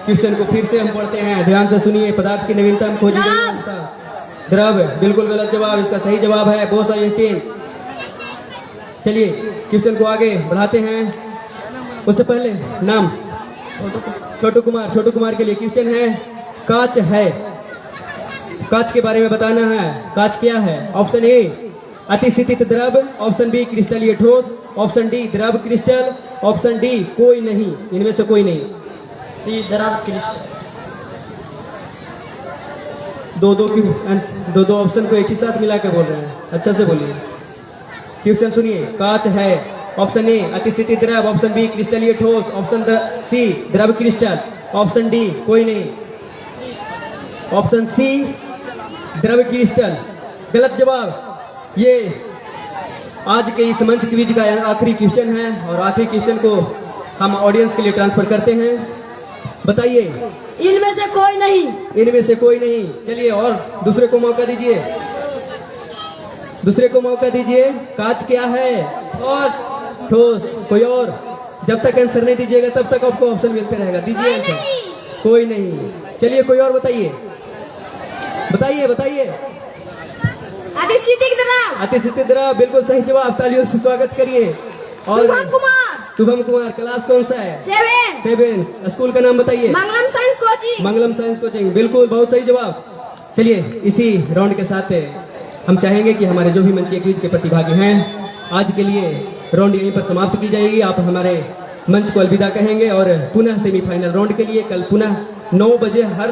क्वेश्चन को फिर से हम पढ़ते हैं, ध्यान से सुनिए। पदार्थ की नवीनतम खोजी गई अवस्था द्रव। बिल्कुल गलत जवाब। इसका सही जवाब है बोस आइंस्टीन। चलिए, क्वेश्चन को आगे बढ़ाते हैं। उससे पहले नाम? छोटू कुमार। छोटू कुमार के लिए क्वेश्चन है, कांच है, कांच के बारे में बताना है। कांच क्या है? ऑप्शन ए अतिशीतित द्रव, ऑप्शन बी क्रिस्टलीय ठोस, ऑप्शन डी द्रव क्रिस्टल, ऑप्शन डी कोई नहीं। इनमें से कोई नहीं। सी द्रव क्रिस्टल। दो दो ऑप्शन को एक ही साथ मिला के बोल रहे हैं। अच्छा से बोलिए। क्वेश्चन सुनिए। कांच है, ऑप्शन ए अतिस्थिति द्रव, ऑप्शन बी क्रिस्टलीय ठोस, ऑप्शन सी द्रव क्रिस्टल, ऑप्शन डी कोई नहीं, ऑप्शन सी द्रव क्रिस्टल। गलत जवाब। ये आज के इस मंच क्विज का आखिरी क्वेश्चन है और आखिरी क्वेश्चन को हम ऑडियंस के लिए ट्रांसफर करते हैं। बताइए। इनमें से कोई नहीं। इनमें से कोई नहीं। चलिए और दूसरे को मौका दीजिए, दूसरे को मौका दीजिए। कांच क्या है? ठोस। ठोस। कोई और? जब तक आंसर नहीं दीजिएगा तब तक आपको ऑप्शन मिलते रहेगा। दीजिए आंसर। कोई नहीं। चलिए कोई और बताइए, बताइए बताइए। अतिस्थितिक द्रव। अतिस्थिति द्रव, बिल्कुल सही जवाब। तालियों से स्वागत करिए। और शुभम कुमार। शुभम कुमार, क्लास कौन सा है? 7। 7। स्कूल का नाम बताइए। मंगलम साइंस कोचिंग। मंगलम साइंस कोचिंग, बिल्कुल बहुत सही जवाब। चलिए इसी राउंड के साथ हम चाहेंगे कि हमारे जो भी मंचीय क्विज के प्रतिभागी हैं, आज के लिए राउंड यहीं पर समाप्त की जाएगी। आप हमारे मंच को अलविदा कहेंगे और पुनः सेमीफाइनल राउंड के लिए कल पुनः 9 बजे हर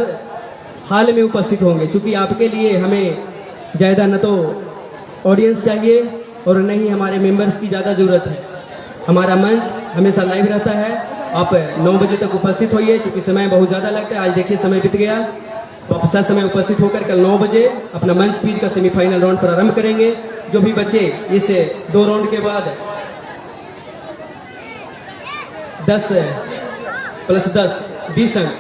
हाल में उपस्थित होंगे। क्योंकि आपके लिए हमें ज़्यादा न तो ऑडियंस चाहिए और न ही हमारे मेंबर्स की ज़्यादा ज़रूरत है। हमारा मंच हमेशा लाइव रहता है। आप 9 बजे तक उपस्थित होइए, क्योंकि समय बहुत ज़्यादा लगता है। आज देखिए समय बीत गया। तो आप सही समय उपस्थित होकर कल 9 बजे अपना मंच क्विज का सेमीफाइनल राउंड प्रारंभ करेंगे। जो भी बच्चे इस 2 राउंड के बाद 10 + 10 20 अंक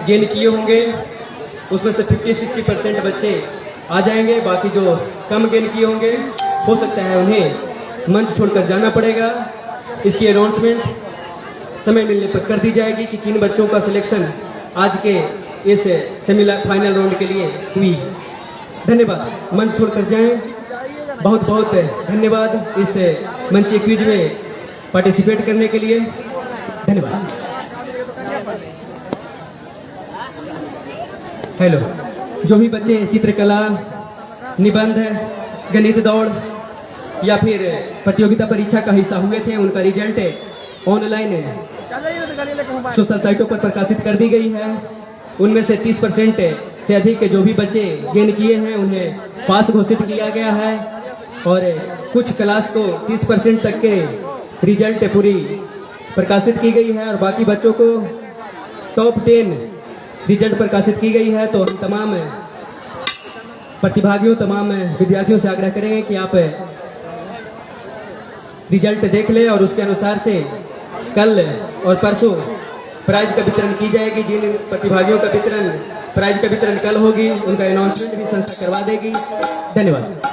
गेन किए होंगे, उसमें से 50-60% बच्चे आ जाएंगे। बाकी जो कम गेन किए होंगे, हो सकता है उन्हें मंच छोड़कर जाना पड़ेगा। इसकी अनाउंसमेंट समय मिलने पर कर दी जाएगी कि किन बच्चों का सिलेक्शन आज के इस सेमीफाइनल राउंड के लिए हुई। धन्यवाद। मंच छोड़कर जाएं। बहुत बहुत धन्यवाद इस मंचीय क्विज में पार्टिसिपेट करने के लिए। धन्यवाद। हेलो। जो भी बच्चे चित्रकला, निबंध, गणित दौड़ या फिर प्रतियोगिता परीक्षा का हिस्सा हुए थे, उनका रिजल्ट ऑनलाइन सोशल साइटों पर प्रकाशित कर दी गई है। उनमें से 30% से अधिक जो भी बच्चे गेन किए हैं उन्हें पास घोषित किया गया है और कुछ क्लास को 30% तक के रिजल्ट पूरी प्रकाशित की गई है और बाकी बच्चों को टॉप 10 रिजल्ट प्रकाशित की गई है। तो हम तमाम प्रतिभागियों, तमाम विद्यार्थियों से आग्रह करेंगे कि आप रिजल्ट देख लें और उसके अनुसार से कल और परसों प्राइज का वितरण की जाएगी। जिन प्रतिभागियों का प्राइज का वितरण कल होगी, उनका अनाउंसमेंट भी संस्था करवा देगी। धन्यवाद।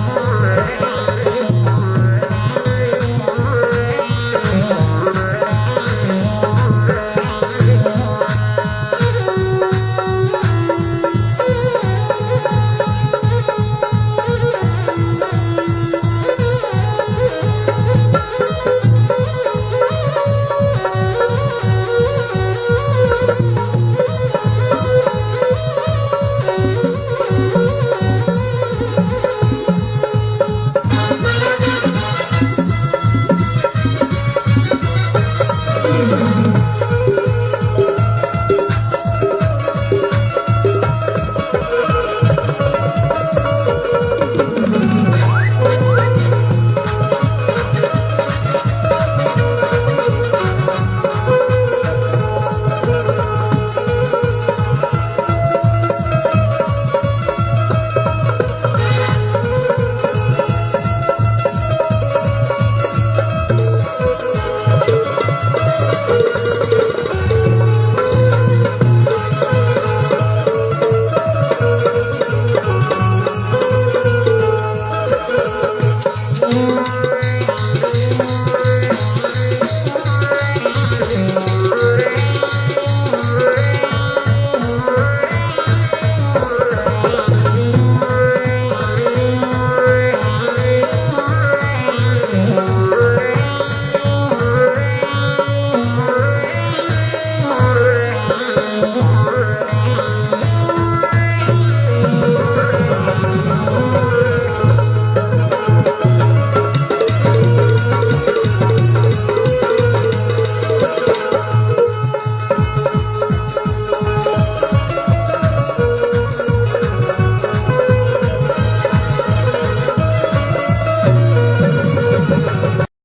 Thank